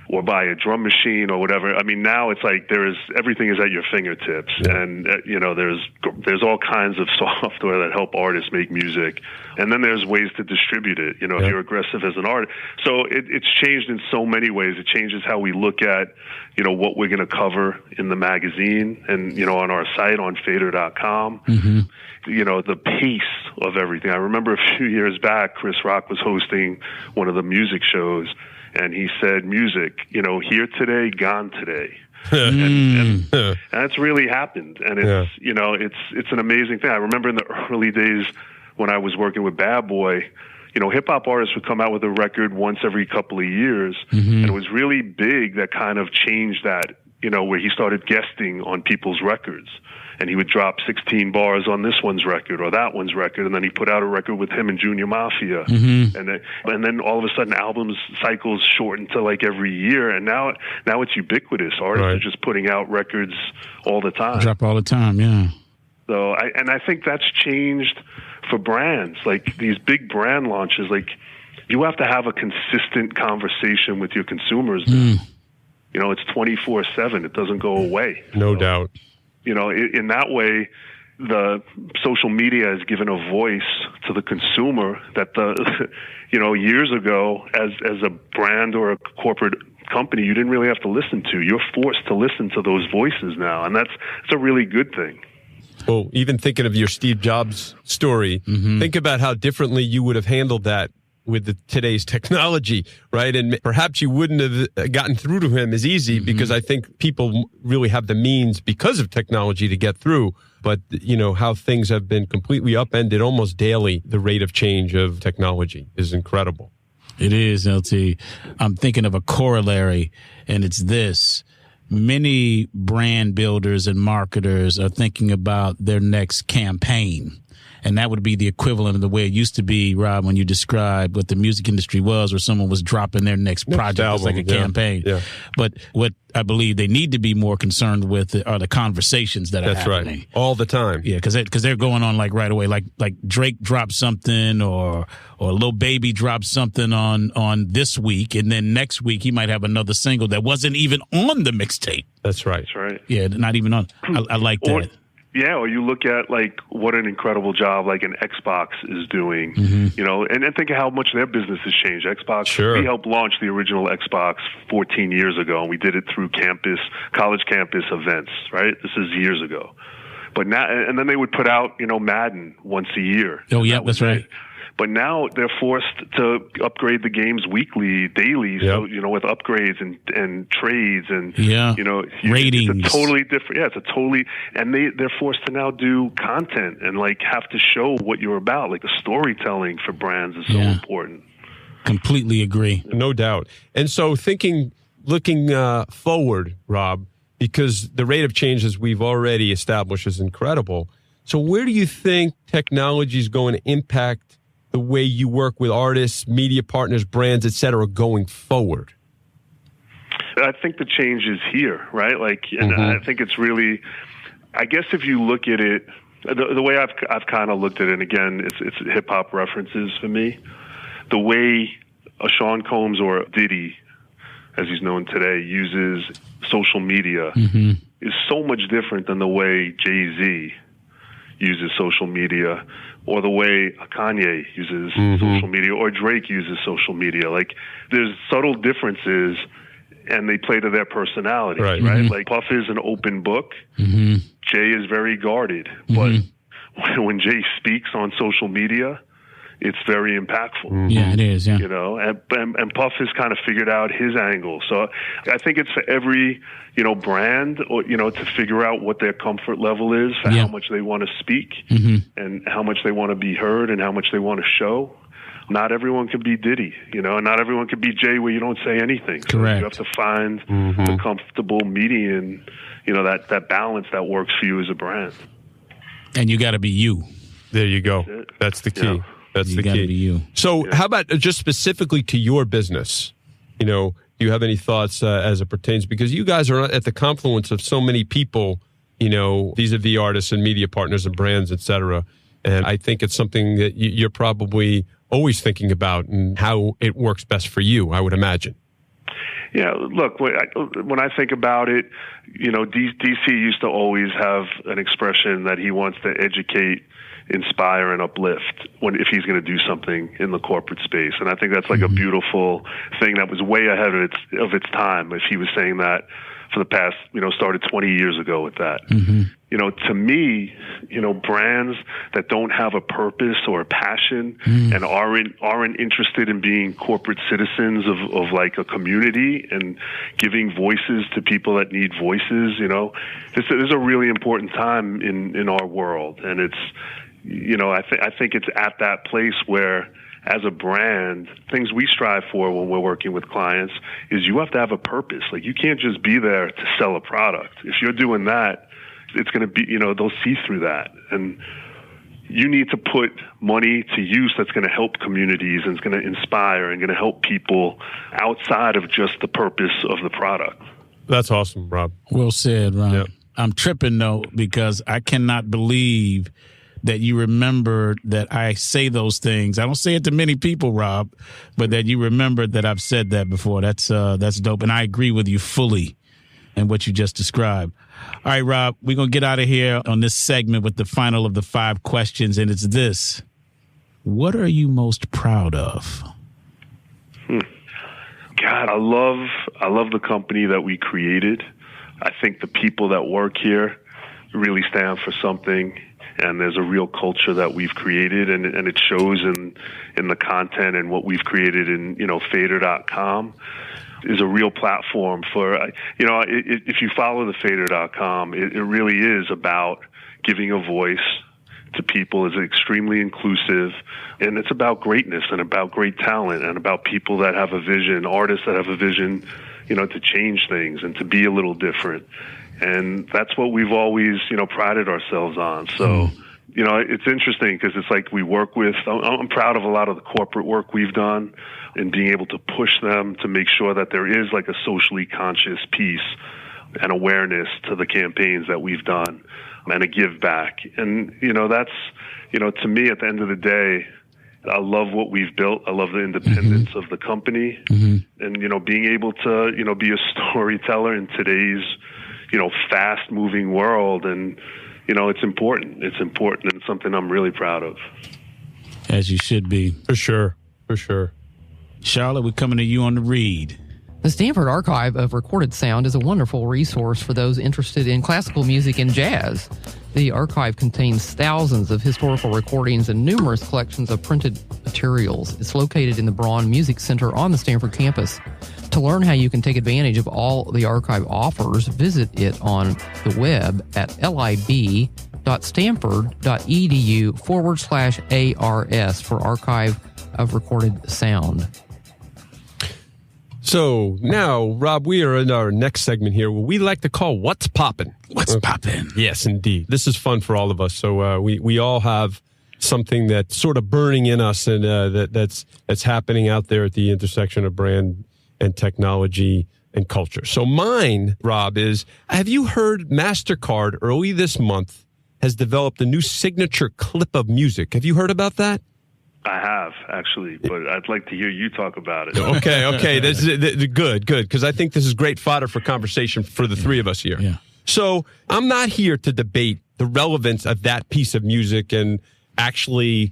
[SPEAKER 4] or buy a drum machine or whatever. I mean, now it's like everything is at your fingertips, and there's all kinds of software that help artists make music, and then there's ways to distribute it. If you're aggressive as an artist, so it's changed in so many ways. It changes how we look at what we're going to cover in the magazine and on our site on FADAR.com. Mm-hmm. The pace of everything. I remember a few years back, Chris Rock was hosting one of the music shows. And he said, music, here today, gone today. and that's really happened. And it's, it's an amazing thing. I remember in the early days when I was working with Bad Boy, hip hop artists would come out with a record once every couple of years. Mm-hmm. And it was really big that kind of changed that, where he started guesting on people's records. And he would drop 16 bars on this one's record or that one's record, and then he put out a record with him and Junior Mafia. Mm-hmm. And then all of a sudden albums cycles shortened to like every year, and now it's ubiquitous. Artists are just putting out records all the time.
[SPEAKER 1] Drop all the time, yeah.
[SPEAKER 4] So I think that's changed for brands. Like these big brand launches, like you have to have a consistent conversation with your consumers now. It's 24/7. It doesn't go away.
[SPEAKER 3] No doubt.
[SPEAKER 4] In that way, the social media has given a voice to the consumer that years ago, as a brand or a corporate company, you didn't really have to listen to. You're forced to listen to those voices now, and that's a really good thing.
[SPEAKER 3] Well, even thinking of your Steve Jobs story, think about how differently you would have handled that with today's technology, right? And perhaps you wouldn't have gotten through to him as easy because I think people really have the means because of technology to get through. But, how things have been completely upended almost daily. The rate of change of technology is incredible.
[SPEAKER 1] It is, LT. I'm thinking of a corollary, and it's this. Many brand builders and marketers are thinking about their next campaign. And that would be the equivalent of the way it used to be, Rob, when you described what the music industry was, where someone was dropping their next project. It's like a campaign. Yeah. But what I believe they need to be more concerned with are the conversations that are happening. That's right.
[SPEAKER 3] All the time.
[SPEAKER 1] Yeah, because they're going on like right away. Like Drake dropped something or Lil Baby dropped something on this week, and then next week he might have another single that wasn't even on the mixtape.
[SPEAKER 3] That's right.
[SPEAKER 4] That's right.
[SPEAKER 1] Yeah, not even on. I like that.
[SPEAKER 4] Yeah, or you look at like what an incredible job like an Xbox is doing, and think of how much their business has changed. Xbox, we helped launch the original Xbox 14 years ago, and we did it through college campus events, right? This is years ago. But now, and then they would put out, Madden once a year.
[SPEAKER 1] Oh, yeah, that's right.
[SPEAKER 4] But now they're forced to upgrade the games weekly, daily. So, with upgrades and trades and,
[SPEAKER 1] ratings.
[SPEAKER 4] It's a totally different, it's a totally, and they're forced to now do content and like have to show what you're about. Like the storytelling for brands is so important.
[SPEAKER 1] Completely agree.
[SPEAKER 3] No doubt. And so looking forward, Rob, because the rate of change, as we've already established, is incredible. So where do you think technology is going to impact the way you work with artists, media partners, brands, et cetera, going forward?
[SPEAKER 4] I think the change is here, right? Like, and I think it's really, I guess if you look at it, the way I've kind of looked at it, and again, it's hip hop references for me. The way a Sean Combs or a Diddy, as he's known today, uses social media is so much different than the way Jay-Z uses social media, or the way Kanye uses social media, or Drake uses social media. Like, there's subtle differences, and they play to their personalities, right? Like, Puff is an open book. Jay is very guarded. But when Jay speaks on social media, it's very impactful.
[SPEAKER 1] Yeah, it is, yeah.
[SPEAKER 4] And Puff has kind of figured out his angle. So I think it's for every, brand, or, to figure out what their comfort level is for how much they want to speak and how much they want to be heard and how much they want to show. Not everyone can be Diddy, and not everyone can be Jay where you don't say anything. So
[SPEAKER 1] Correct.
[SPEAKER 4] you have to find the comfortable median, that balance that works for you as a brand.
[SPEAKER 1] And you got to be you.
[SPEAKER 3] There you go. That's the key.
[SPEAKER 1] Yeah.
[SPEAKER 3] That's
[SPEAKER 1] you
[SPEAKER 3] the
[SPEAKER 1] gotta
[SPEAKER 3] key.
[SPEAKER 1] Be you.
[SPEAKER 3] So how about just specifically to your business? Do you have any thoughts as it pertains? Because you guys are at the confluence of so many people, vis-a-vis artists and media partners and brands, et cetera. And I think it's something that you're probably always thinking about and how it works best for you, I would imagine.
[SPEAKER 4] Yeah, look, when I think about it, DC used to always have an expression that he wants to educate, inspire, and uplift if he's going to do something in the corporate space. And I think that's like a beautiful thing that was way ahead of its time. If he was saying that for the past, started 20 years ago with that. To me, brands that don't have a purpose or a passion and aren't interested in being corporate citizens of like a community and giving voices to people that need voices, this is a really important time in our world. And it's, I think it's at that place where, as a brand, things we strive for when we're working with clients is you have to have a purpose. Like, you can't just be there to sell a product. If you're doing that, it's going to be, they'll see through that. And you need to put money to use that's going to help communities and it's going to inspire and going to help people outside of just the purpose of the product.
[SPEAKER 3] That's awesome, Rob.
[SPEAKER 1] Well said, Rob.
[SPEAKER 3] Yep.
[SPEAKER 1] I'm tripping, though, because I cannot believe that you remember that I say those things. I don't say it to many people, Rob, but that you remember that I've said that before. That's dope. And I agree with you fully in what you just described. All right, Rob, we're going to get out of here on this segment with the final of the 5 questions. And it's this: what are you most proud of?
[SPEAKER 4] God, I love the company that we created. I think the people that work here really stand for something. And there's a real culture that we've created, and it shows in the content and what we've created in, FADAR.com is a real platform for, if you follow the FADAR.com, it really is about giving a voice to people. It's extremely inclusive, and it's about greatness and about great talent and about people that have a vision, artists that have a vision, to change things and to be a little different. And that's what we've always, prided ourselves on. So, it's interesting because it's like we work with, I'm proud of a lot of the corporate work we've done and being able to push them to make sure that there is like a socially conscious piece and awareness to the campaigns that we've done and a give back. And, that's, to me, at the end of the day, I love what we've built. I love the independence of the company and, being able to, be a storyteller in today's, fast moving world. And, it's important. It's important and something I'm really proud of.
[SPEAKER 1] As you should be.
[SPEAKER 3] For sure. For sure.
[SPEAKER 1] Charlotte, we're coming to you on the read.
[SPEAKER 2] The Stanford Archive of Recorded Sound is a wonderful resource for those interested in classical music and jazz. The archive contains thousands of historical recordings and numerous collections of printed materials. It's located in the Braun Music Center on the Stanford campus. To learn how you can take advantage of all the archive offers, visit it on the web at lib.stanford.edu/ARS for Archive of Recorded Sound.
[SPEAKER 3] So now, Rob, we are in our next segment here, what we like to call What's Poppin'.
[SPEAKER 1] What's poppin'?
[SPEAKER 3] Yes, indeed. This is fun for all of us. So we all have something that's sort of burning in us, and that's happening out there at the intersection of brand and technology and culture. So mine, Rob, is, have you heard MasterCard early this month has developed a new signature clip of music? Have you heard about that?
[SPEAKER 4] I have, actually, but I'd like to hear you talk about it.
[SPEAKER 3] Okay. This is good, because I think this is great fodder for conversation for the three of us here.
[SPEAKER 1] Yeah.
[SPEAKER 3] So I'm not here to debate the relevance of that piece of music and actually,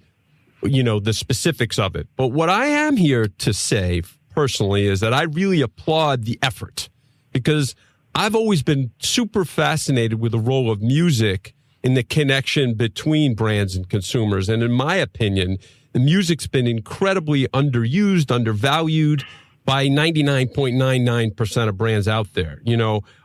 [SPEAKER 3] the specifics of it. But what I am here to say personally is that I really applaud the effort, because I've always been super fascinated with the role of music in the connection between brands and consumers. And in my opinion, the music's been incredibly underused, undervalued by 99.99% of brands out there,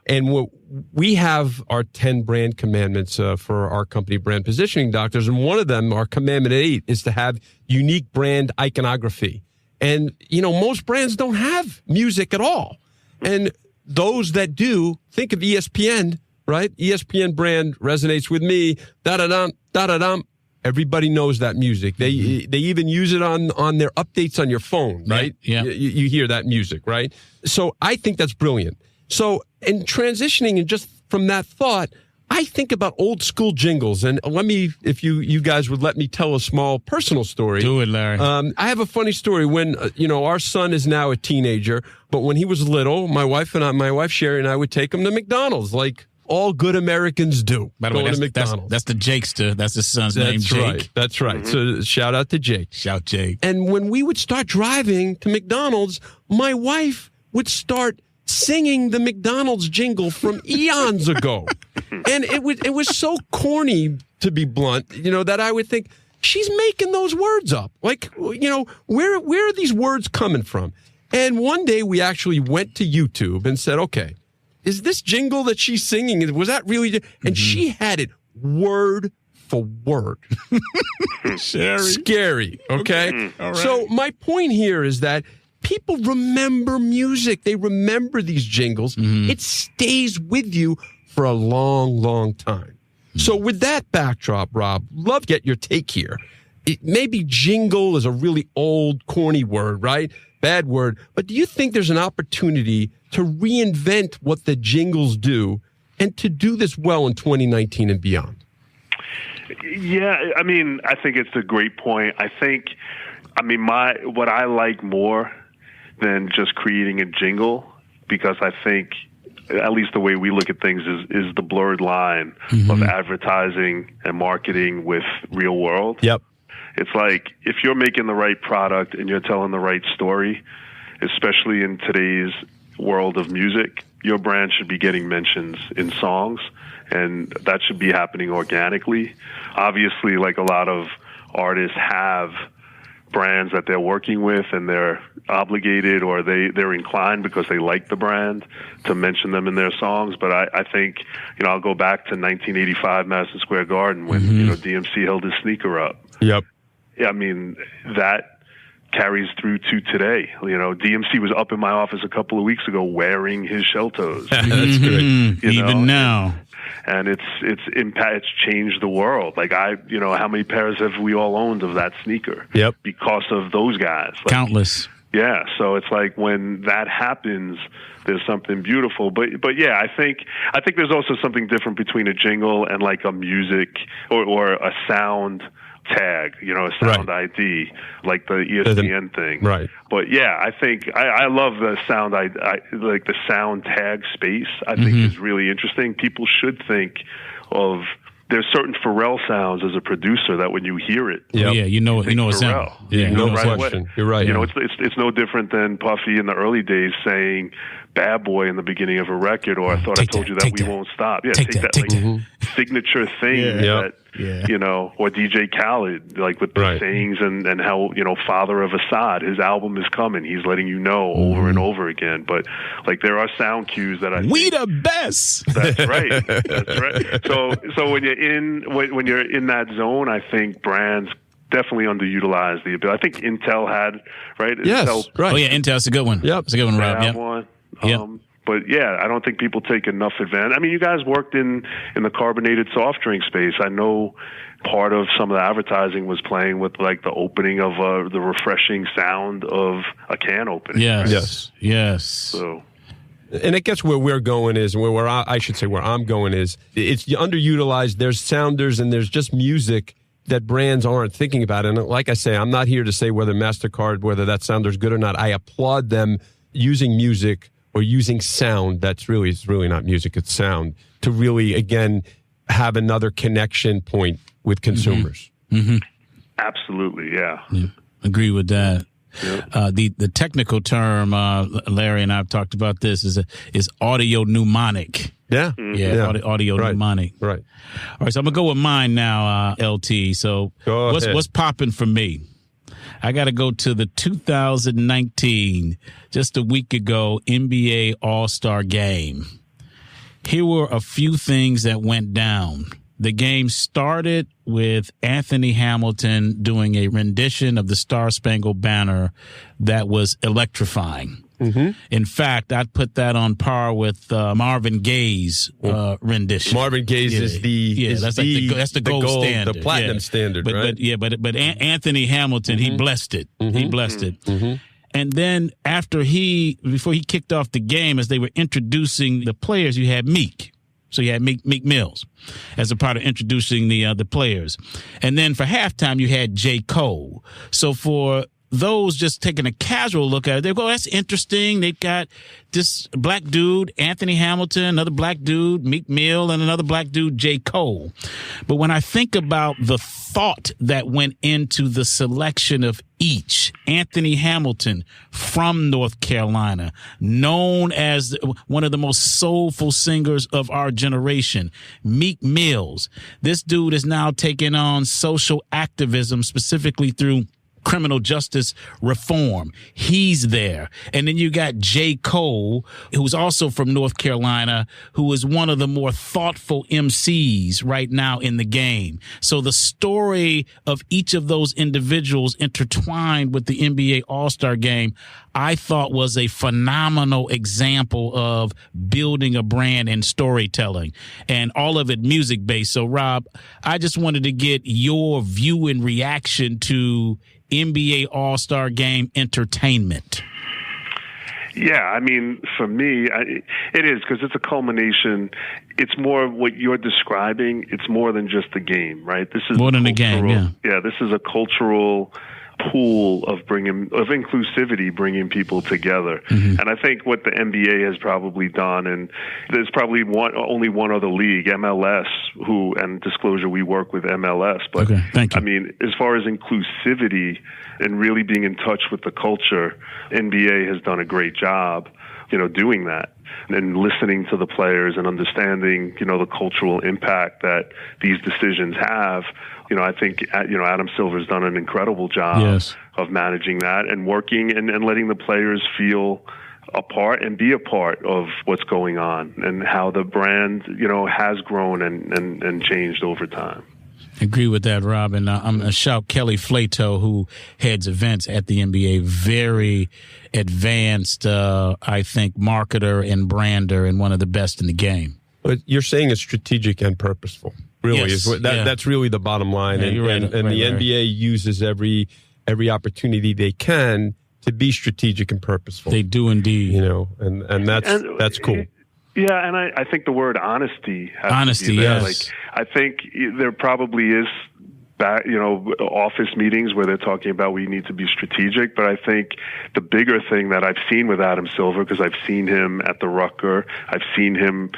[SPEAKER 3] and we have our 10 brand commandments for our company, Brand Positioning Doctors. And one of them, our commandment 8, is to have unique brand iconography. And, most brands don't have music at all. And those that do, think of ESPN, right? ESPN brand resonates with me, da-da-dum, da-da-dum. Everybody knows that music. They even use it on their updates on your phone, right?
[SPEAKER 1] Yeah.
[SPEAKER 3] You hear that music, right? So I think that's brilliant. So in transitioning and just from that thought, I think about old school jingles. And let me, if you guys would let me tell a small personal story.
[SPEAKER 1] Do it, Larry.
[SPEAKER 3] I have a funny story when, our son is now a teenager, but when he was little, my wife Sherry and I would take him to McDonald's, like all good Americans do.
[SPEAKER 1] By the way, that's the Jakester. That's his son's name, Jake.
[SPEAKER 3] Right. That's right. So shout out to Jake.
[SPEAKER 1] Shout Jake.
[SPEAKER 3] And when we would start driving to McDonald's, my wife would start singing the McDonald's jingle from eons ago. And it was so corny, to be blunt, that I would think, she's making those words up. Like, where are these words coming from? And one day we actually went to YouTube and said, okay, is this jingle that she's singing, was that really? And she had it word for word. Scary, okay?
[SPEAKER 1] All right.
[SPEAKER 3] So my point here is that people remember music. They remember these jingles. It stays with you for a long, long time. So with that backdrop, Rob, love to get your take here. Maybe jingle is a really old, corny word, right? Bad word. But do you think there's an opportunity to reinvent what the jingles do and to do this well in 2019 and beyond?
[SPEAKER 4] Yeah, I think it's a great point. What I like more than just creating a jingle, because I think, at least the way we look at things, is the blurred line of advertising and marketing with real world.
[SPEAKER 3] Yep.
[SPEAKER 4] It's like, if you're making the right product and you're telling the right story, especially in today's world of music, your brand should be getting mentions in songs, and that should be happening organically. Obviously, like a lot of artists have brands that they're working with, and they're obligated, or they're inclined because they like the brand to mention them in their songs. But I think, I'll go back to 1985 Madison Square Garden when, DMC held his sneaker up.
[SPEAKER 3] Yep.
[SPEAKER 4] Yeah, that carries through to today. DMC was up in my office a couple of weeks ago wearing his shell toes.
[SPEAKER 3] That's great.
[SPEAKER 1] Even now.
[SPEAKER 4] And it's changed the world. Like how many pairs have we all owned of that sneaker?
[SPEAKER 3] Yep.
[SPEAKER 4] Because of those guys.
[SPEAKER 1] Countless.
[SPEAKER 4] Yeah. So it's like, when that happens, there's something beautiful. But yeah, I think there's also something different between a jingle and like a music or a sound tag, a sound ID, like the ESPN thing.
[SPEAKER 3] Right.
[SPEAKER 4] But yeah, I think I love the sound, I like the sound tag space. I think is really interesting. People should think of there's certain Pharrell sounds as a producer that when you hear it,
[SPEAKER 1] you know it's
[SPEAKER 4] Pharrell.
[SPEAKER 1] Yeah,
[SPEAKER 3] no
[SPEAKER 4] right
[SPEAKER 3] question.
[SPEAKER 4] away.
[SPEAKER 3] You're right.
[SPEAKER 4] You know, it's no different than Puffy in the early days saying "Bad Boy" in the beginning of a record, or "I thought I told you that we won't stop." Yeah, take that signature thing that you know, or DJ Khaled, like with the sayings and how, you know, Father of Assad, his album is coming. He's letting you know over and over again. But like there are sound cues that
[SPEAKER 1] we the best.
[SPEAKER 4] That's right. That's right. So when you're in that zone, I think brands definitely underutilized the ability. I think Intel had
[SPEAKER 3] Yes,
[SPEAKER 4] Intel,
[SPEAKER 3] right.
[SPEAKER 1] Oh yeah, Intel's a good one.
[SPEAKER 3] Yep,
[SPEAKER 1] it's a good one, Rob.
[SPEAKER 4] Yep. One. But yeah, I don't think people take enough advantage. I mean, you guys worked in the carbonated soft drink space. I know part of some of the advertising was playing with like the opening of the refreshing sound of a can opening.
[SPEAKER 1] Yes.
[SPEAKER 4] So.
[SPEAKER 3] And I guess where we're going is, where I should say where I'm going is, it's underutilized. There's sounders and there's just music that brands aren't thinking about. And like I say, I'm not here to say whether MasterCard, whether that sounder's good or not. I applaud them using music or using sound it's really not music, it's sound, to really, again, have another connection point with consumers.
[SPEAKER 1] Mm-hmm.
[SPEAKER 4] Absolutely, yeah.
[SPEAKER 1] Agree with that.
[SPEAKER 4] Yep.
[SPEAKER 1] The technical term, Larry and I have talked about this, is audio mnemonic.
[SPEAKER 3] Yeah.
[SPEAKER 1] Audio mnemonic.
[SPEAKER 3] Right.
[SPEAKER 1] All right, so I'm going to go with mine now, LT. So what's popping for me? I got to go to the 2019, just a week ago, NBA All-Star Game. Here were a few things that went down. The game started with Anthony Hamilton doing a rendition of the Star Spangled Banner that was electrifying. Mm-hmm. In fact, I'd put that on par with Marvin Gaye's rendition.
[SPEAKER 3] Marvin Gaye's is
[SPEAKER 1] the gold standard,
[SPEAKER 3] the platinum standard, right?
[SPEAKER 1] But Anthony Hamilton, he blessed it. Mm-hmm. He blessed it. Mm-hmm. And then before he kicked off the game, as they were introducing the players, you had Meek. So you had Meek Mills as a part of introducing the players. And then for halftime, you had J. Cole. So for those just taking a casual look at it, they go, that's interesting. They've got this black dude, Anthony Hamilton, another black dude, Meek Mill, and another black dude, J. Cole. But when I think about the thought that went into the selection of each, Anthony Hamilton from North Carolina, known as one of the most soulful singers of our generation, Meek Mills. This dude is now taking on social activism, specifically through criminal justice reform. He's there. And then you got J. Cole, who's also from North Carolina, who is one of the more thoughtful MCs right now in the game. So the story of each of those individuals intertwined with the NBA All-Star Game, I thought was a phenomenal example of building a brand and storytelling, and all of it music-based. So, Rob, I just wanted to get your view and reaction to NBA All-Star Game entertainment.
[SPEAKER 4] Yeah, I mean, for me, it is, because it's a culmination. It's more of what you're describing. It's more than just the game, right? This is
[SPEAKER 1] more than the game,
[SPEAKER 4] yeah. This is a cultural pool of inclusivity, bringing people together. Mm-hmm. And I think what the NBA has probably done, and there's probably only one other league, MLS, and disclosure, we work with MLS, but
[SPEAKER 1] thank you.
[SPEAKER 4] I mean, as far as inclusivity and really being in touch with the culture, NBA has done a great job, doing that and listening to the players and understanding, the cultural impact that these decisions have. I think, Adam Silver's done an incredible job of managing that and working and letting the players feel a part and be a part of what's going on and how the brand, has grown and changed over time.
[SPEAKER 1] Agree with that, Rob. And I'm going to shout Kelly Flato, who heads events at the NBA. Very advanced, I think, marketer and brander, and one of the best in the game. But
[SPEAKER 3] you're saying it's strategic and purposeful. Really, that's really the bottom line.
[SPEAKER 1] Yeah,
[SPEAKER 3] and the NBA uses every opportunity they can to be strategic and purposeful.
[SPEAKER 1] They do indeed.
[SPEAKER 3] And that's cool.
[SPEAKER 4] Yeah, and I think the word honesty has to be
[SPEAKER 1] yes.
[SPEAKER 4] there. Like, I think there probably is office meetings where they're talking about we need to be strategic. But I think the bigger thing that I've seen with Adam Silver, because I've seen him at the Rucker, I've seen him,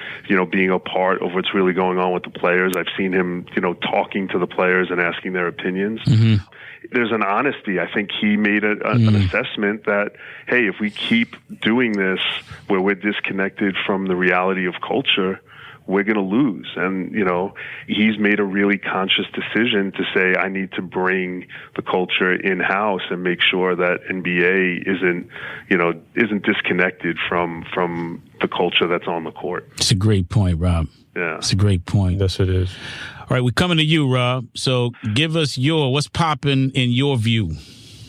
[SPEAKER 4] being a part of what's really going on with the players. I've seen him, talking to the players and asking their opinions. Mm-hmm. There's an honesty. I think he made an assessment that, hey, if we keep doing this where we're disconnected from the reality of culture, we're going to lose. And, he's made a really conscious decision to say, I need to bring the culture in-house and make sure that NBA isn't disconnected from the culture that's on the court.
[SPEAKER 1] It's a great point, Rob.
[SPEAKER 4] Yeah.
[SPEAKER 1] It's a great point.
[SPEAKER 3] Yes, it is.
[SPEAKER 1] All right, we're coming to you, Rob. So give us what's popping in your view.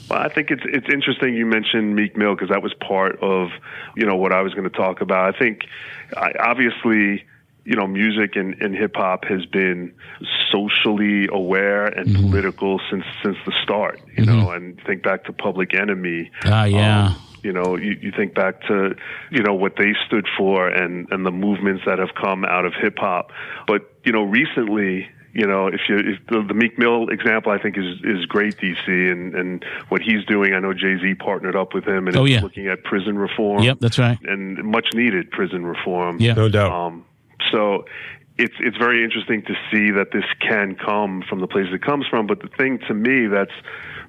[SPEAKER 4] Well, I think it's interesting you mentioned Meek Mill, because that was part of, what I was going to talk about. I think, obviously, music and hip hop has been socially aware and political since the start, and think back to Public Enemy.
[SPEAKER 1] Yeah.
[SPEAKER 4] You think back to, what they stood for and the movements that have come out of hip hop. But, recently, if the Meek Mill example, I think is great, DC, and what he's doing. I know Jay-Z partnered up with him and is looking at prison reform.
[SPEAKER 1] Yep, that's right.
[SPEAKER 4] And much needed prison reform.
[SPEAKER 1] Yeah,
[SPEAKER 3] no doubt.
[SPEAKER 4] So it's very interesting to see that this can come from the place it comes from. But the thing to me that's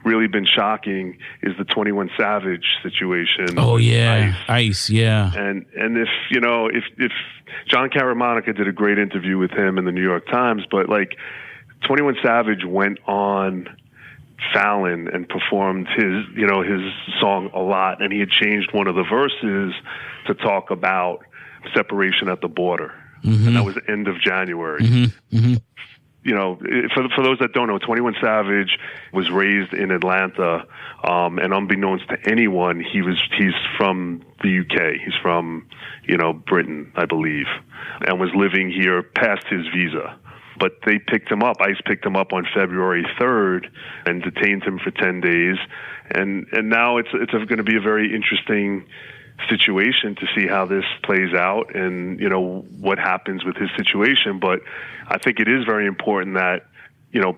[SPEAKER 4] really been shocking is the 21 Savage situation.
[SPEAKER 1] Oh yeah, Ice, yeah.
[SPEAKER 4] And if John Caramanica did a great interview with him in the New York Times, but 21 Savage went on Fallon and performed his song a lot, and he had changed one of the verses to talk about separation at the border. Mm-hmm. And that was the end of January. Mm-hmm. Mm-hmm. For those that don't know, 21 Savage was raised in Atlanta, and unbeknownst to anyone, he's from the UK. He's from, Britain, I believe, and was living here past his visa. But they picked him up. ICE picked him up on February 3rd and detained him for 10 days. And now it's going to be a very interesting situation to see how this plays out and, what happens with his situation. But I think it is very important that,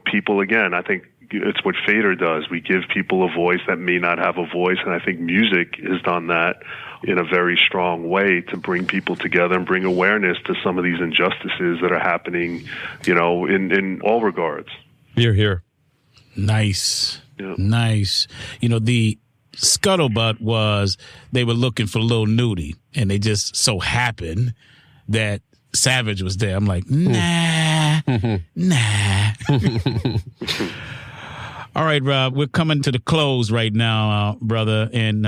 [SPEAKER 4] people, again, I think it's what FADAR does. We give people a voice that may not have a voice. And I think music has done that in a very strong way to bring people together and bring awareness to some of these injustices that are happening, in all regards.
[SPEAKER 3] Hear, hear.
[SPEAKER 1] Nice.
[SPEAKER 4] Yeah.
[SPEAKER 1] Nice. The scuttlebutt was they were looking for Lil Nudie, and they just so happened that Savage was there. I'm like, nah. All right, Rob, we're coming to the close right now, brother, and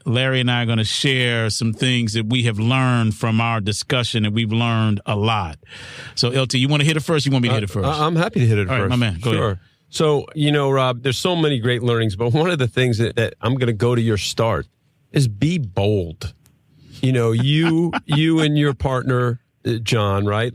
[SPEAKER 1] Larry and I are going to share some things that we have learned from our discussion, and we've learned a lot. So, LT, you want to hit it first? You want me to hit it first?
[SPEAKER 3] I'm happy to hit it
[SPEAKER 1] first. All right, my man, go ahead.
[SPEAKER 3] So, Rob, there's so many great learnings, but one of the things that I'm going to go to your start is be bold. You and your partner, John, right?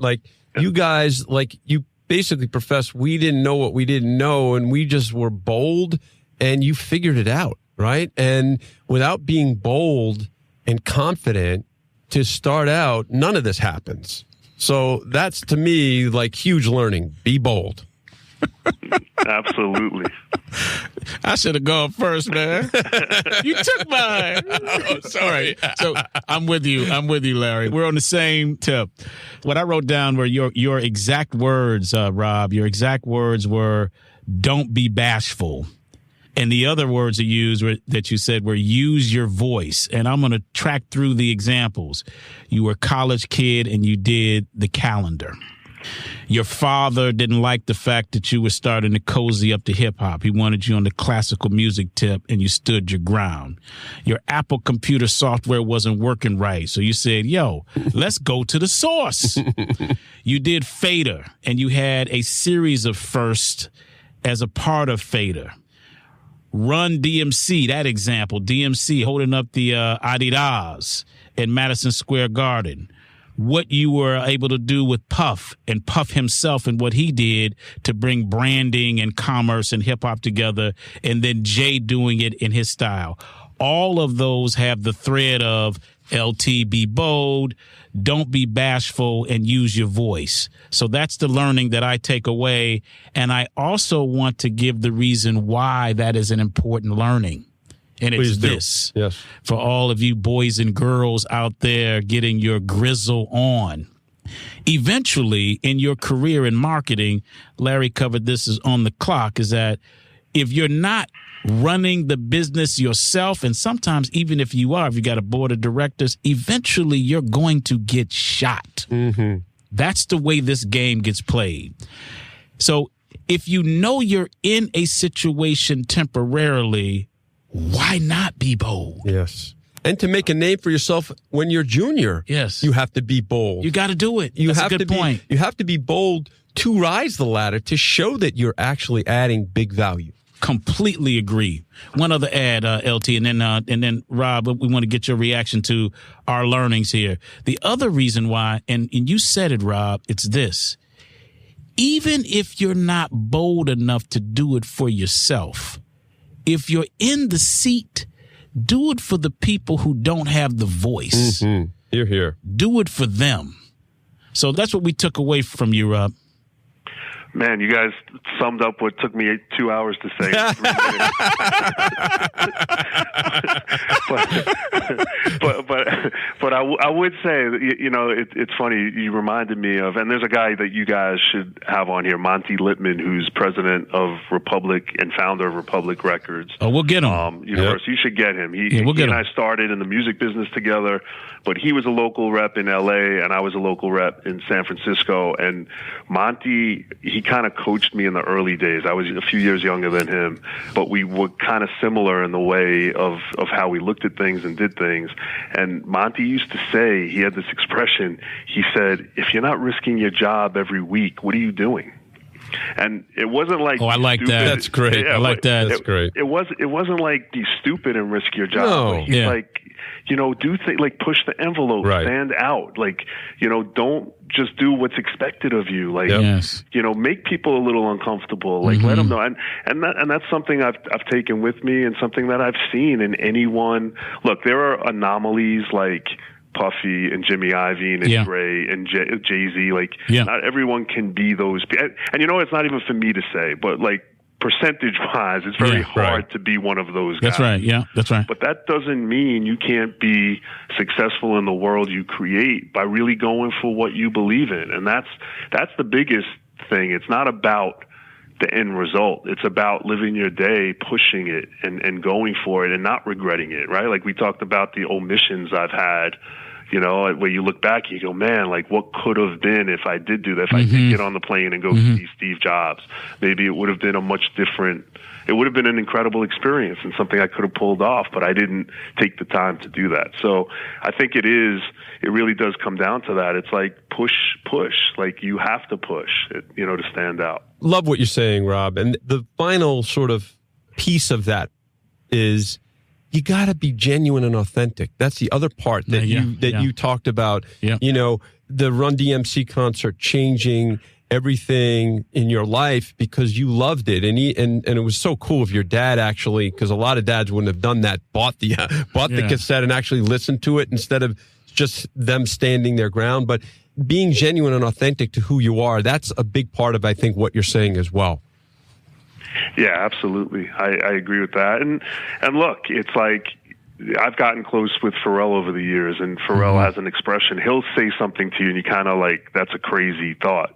[SPEAKER 3] You guys, you basically professed we didn't know what we didn't know, and we just were bold, and you figured it out, right? And without being bold and confident to start out, none of this happens. So that's, to me, huge learning. Be bold.
[SPEAKER 4] Absolutely.
[SPEAKER 1] I should have gone first, man. You took mine. Oh, sorry. So I'm with you, Larry. We're on the same tip. What I wrote down were your exact words, Rob. Your exact words were, "Don't be bashful." And the other words that you said were, "Use your voice." And I'm going to track through the examples. You were a college kid and you did the calendar. Your father didn't like the fact that you were starting to cozy up to hip hop. He wanted you on the classical music tip, and you stood your ground. Your Apple computer software wasn't working right, so you said, "Yo, let's go to the source." You did FADAR, and you had a series of firsts as a part of FADAR. Run DMC, that example, DMC holding up the Adidas in Madison Square Garden. What you were able to do with Puff and Puff himself and what he did to bring branding and commerce and hip hop together, and then Jay doing it in his style. all of those have the thread of LT, be bold, don't be bashful, and use your voice. So that's the learning that I take away. And I also want to give the reason why that is an important learning. And it's this.
[SPEAKER 3] Yes.
[SPEAKER 1] For all of you boys and girls out there getting your grizzle on. Eventually, in your career in marketing, Larry covered this is on the clock, is that if you're not running the business yourself, and sometimes even if you are, if you got a board of directors, eventually you're going to get shot.
[SPEAKER 3] Mm-hmm.
[SPEAKER 1] That's the way this game gets played. So if you know you're in a situation temporarily, why not be bold?
[SPEAKER 3] Yes. And to make a name for yourself when you're junior,
[SPEAKER 1] yes,
[SPEAKER 3] you have to be bold.
[SPEAKER 1] You got to do it.
[SPEAKER 3] You
[SPEAKER 1] That's
[SPEAKER 3] have
[SPEAKER 1] a good
[SPEAKER 3] to
[SPEAKER 1] point.
[SPEAKER 3] You have to be bold to rise the ladder, to show that you're actually adding big value.
[SPEAKER 1] Completely agree. One other ad, LT, and then Rob, we want to get your reaction to our learnings here. The other reason why, and you said it, Rob, it's this. Even if you're not bold enough to do it for yourself, if you're in the seat, do it for the people who don't have the voice.
[SPEAKER 3] Mm-hmm. Hear, hear.
[SPEAKER 1] Do it for them. So that's what we took away from you, Rob.
[SPEAKER 4] Man, you guys summed up what took me 2 hours to say. but I would say that, you know, it's funny. You reminded me of, and there's a guy that you guys should have on here, Monty Littman, who's president of Republic and founder of Republic Records.
[SPEAKER 1] Oh, we'll get him.
[SPEAKER 4] You should get him. He and I started in the music business together, but he was a local rep in LA and I was a local rep in San Francisco. And Monty, he kind of coached me in the early days. I was a few years younger than him, but we were kind of similar in the way of how we looked at things and did things. And Monty used to say, he had this expression, he said, if you're not risking your job every week, what are you doing? And it wasn't like,
[SPEAKER 1] oh, I like that.
[SPEAKER 3] That's great.
[SPEAKER 1] I like that.
[SPEAKER 3] That's great.
[SPEAKER 4] It wasn't like be stupid and risk your job.
[SPEAKER 3] No.
[SPEAKER 4] He's like, you know, do things like push the envelope, stand out. Like, you know, don't just do what's expected of you. Like, you know, make people a little uncomfortable. Like, let them know. And that's something I've taken with me, and something that I've seen in anyone. Look, there are anomalies like Puffy and Jimmy Iovine and Dre and Jay-Z. Like, not everyone can be those. And you know, it's not even for me to say, but like, percentage-wise, it's very hard to be one of those guys.
[SPEAKER 1] That's right. Yeah, that's right.
[SPEAKER 4] But that doesn't mean you can't be successful in the world you create by really going for what you believe in. And that's the biggest thing. It's not about the end result. It's about living your day, pushing it, and going for it and not regretting it, right? Like we talked about the omissions I've had, you know, where you look back and you go, man, like what could have been if I did do that, if I did get on the plane and go see Steve Jobs. Maybe it would have been it would have been an incredible experience and something I could have pulled off, but I didn't take the time to do that. So I think it really does come down to that. It's like push, like you have to push, you know, to stand out.
[SPEAKER 3] Love what you're saying, Rob. And the final sort of piece of that is, you got to be genuine and authentic. That's the other part that you talked about. Yeah. You know, the Run DMC concert changing everything in your life because you loved it, and it was so cool of your dad, actually, because a lot of dads wouldn't have done that. Bought the cassette and actually listened to it instead of just them standing their ground. But being genuine and authentic to who you are, that's a big part of, I think, what you're saying as well.
[SPEAKER 4] Yeah, absolutely. I agree with that. And look, it's like I've gotten close with Pharrell over the years, and Pharrell has an expression. He'll say something to you, and you kind of like, that's a crazy thought.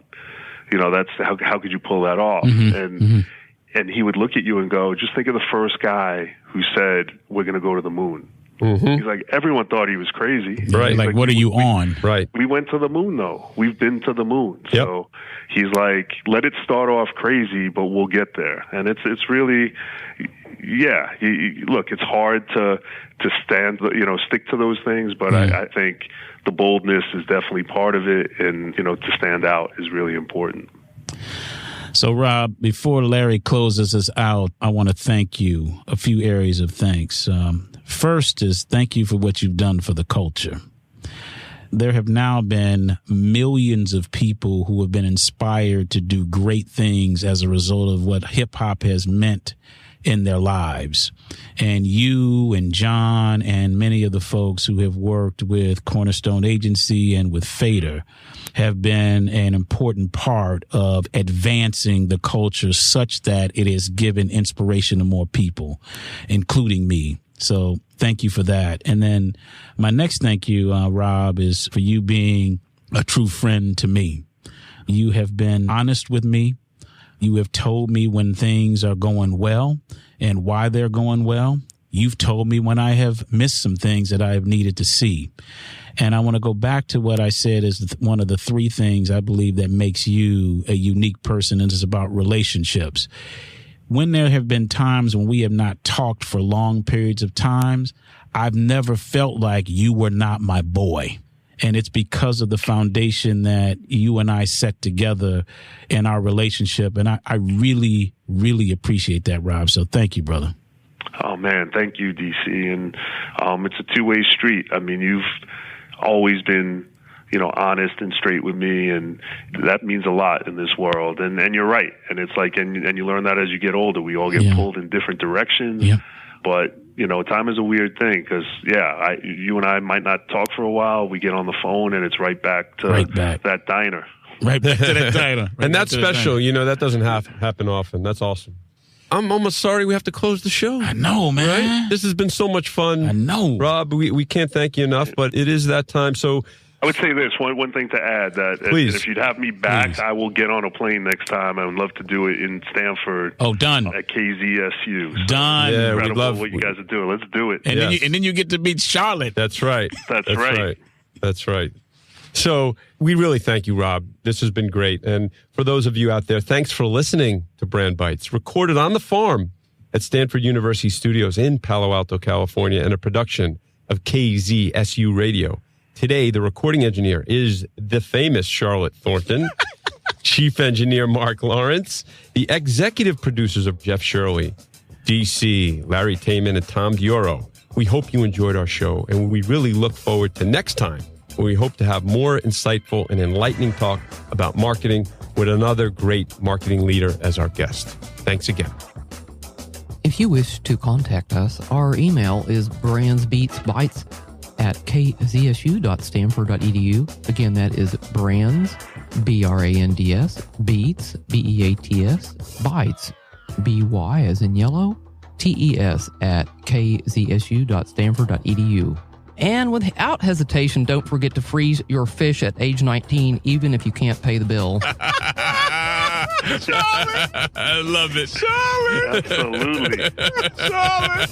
[SPEAKER 4] You know, that's how could you pull that off? And he would look at you and go, just think of the first guy who said, we're going to go to the moon. He's like, everyone thought he was crazy.
[SPEAKER 1] Right. Like, what are you on?
[SPEAKER 3] Right.
[SPEAKER 4] We went to the moon, though. We've been to the moon. So he's like, let it start off crazy, but we'll get there. And it's really, look, it's hard to stand, you know, stick to those things, but I think the boldness is definitely part of it. And, you know, to stand out is really important.
[SPEAKER 1] So, Rob, before Larry closes us out, I want to thank you. A few areas of thanks. First is thank you for what you've done for the culture. There have now been millions of people who have been inspired to do great things as a result of what hip hop has meant in their lives. And you and John and many of the folks who have worked with Cornerstone Agency and with FADAR have been an important part of advancing the culture such that it has given inspiration to more people, including me. So thank you for that. And then my next thank you, Rob, is for you being a true friend to me. You have been honest with me. You have told me when things are going well and why they're going well. You've told me when I have missed some things that I have needed to see. And I want to go back to what I said is one of the three things I believe that makes you a unique person, and it's about relationships. When there have been times when we have not talked for long periods of times, I've never felt like you were not my boy. And it's because of the foundation that you and I set together in our relationship. And I really, really appreciate that, Rob. So thank you, brother.
[SPEAKER 4] Oh, man. Thank you, DC. And it's a two-way street. I mean, you've always been, honest and straight with me. And that means a lot in this world. And you're right. And it's like, and you learn that as you get older. We all get pulled in different directions. Yeah. But time is a weird thing because, you and I might not talk for a while. We get on the phone and it's right back to that diner.
[SPEAKER 1] Right back to that diner.
[SPEAKER 3] And that's special. That doesn't happen often. That's awesome. I'm almost sorry we have to close the show.
[SPEAKER 1] I know, man.
[SPEAKER 3] Right? This has been so much fun.
[SPEAKER 1] I know.
[SPEAKER 3] Rob, we can't thank you enough, but it is that time. So
[SPEAKER 4] I would say this, one thing to add, that
[SPEAKER 3] please,
[SPEAKER 4] if you'd have me back, I will get on a plane next time. I would love to do it in Stanford.
[SPEAKER 1] Oh, done.
[SPEAKER 4] At KZSU.
[SPEAKER 1] So done.
[SPEAKER 3] Yeah,
[SPEAKER 4] we'd
[SPEAKER 3] love
[SPEAKER 4] what you guys are doing. Let's do it.
[SPEAKER 1] And, then you get to meet Charlotte.
[SPEAKER 3] That's right.
[SPEAKER 4] That's right.
[SPEAKER 3] That's right. So we really thank you, Rob. This has been great. And for those of you out there, thanks for listening to Brand Bites, recorded on the farm at Stanford University Studios in Palo Alto, California, and a production of KZSU Radio. Today, the recording engineer is the famous Charlotte Thornton, chief engineer Mark Lawrence, the executive producers of Jeff Shirley, DC, Larry Taman, and Tom Dioro. We hope you enjoyed our show, and we really look forward to next time, where we hope to have more insightful and enlightening talk about marketing with another great marketing leader as our guest. Thanks again.
[SPEAKER 2] If you wish to contact us, our email is brandsbeatsbites@kzsu.stanford.edu. Again, that is brands, BRANDS, beats, BEATS, bites, BY as in yellow, TES @kzsu.stanford.edu. And without hesitation, don't forget to freeze your fish at age 19, even if you can't pay the bill.
[SPEAKER 1] Charlotte! I love it. Charlotte!
[SPEAKER 4] Absolutely.
[SPEAKER 1] Charlotte!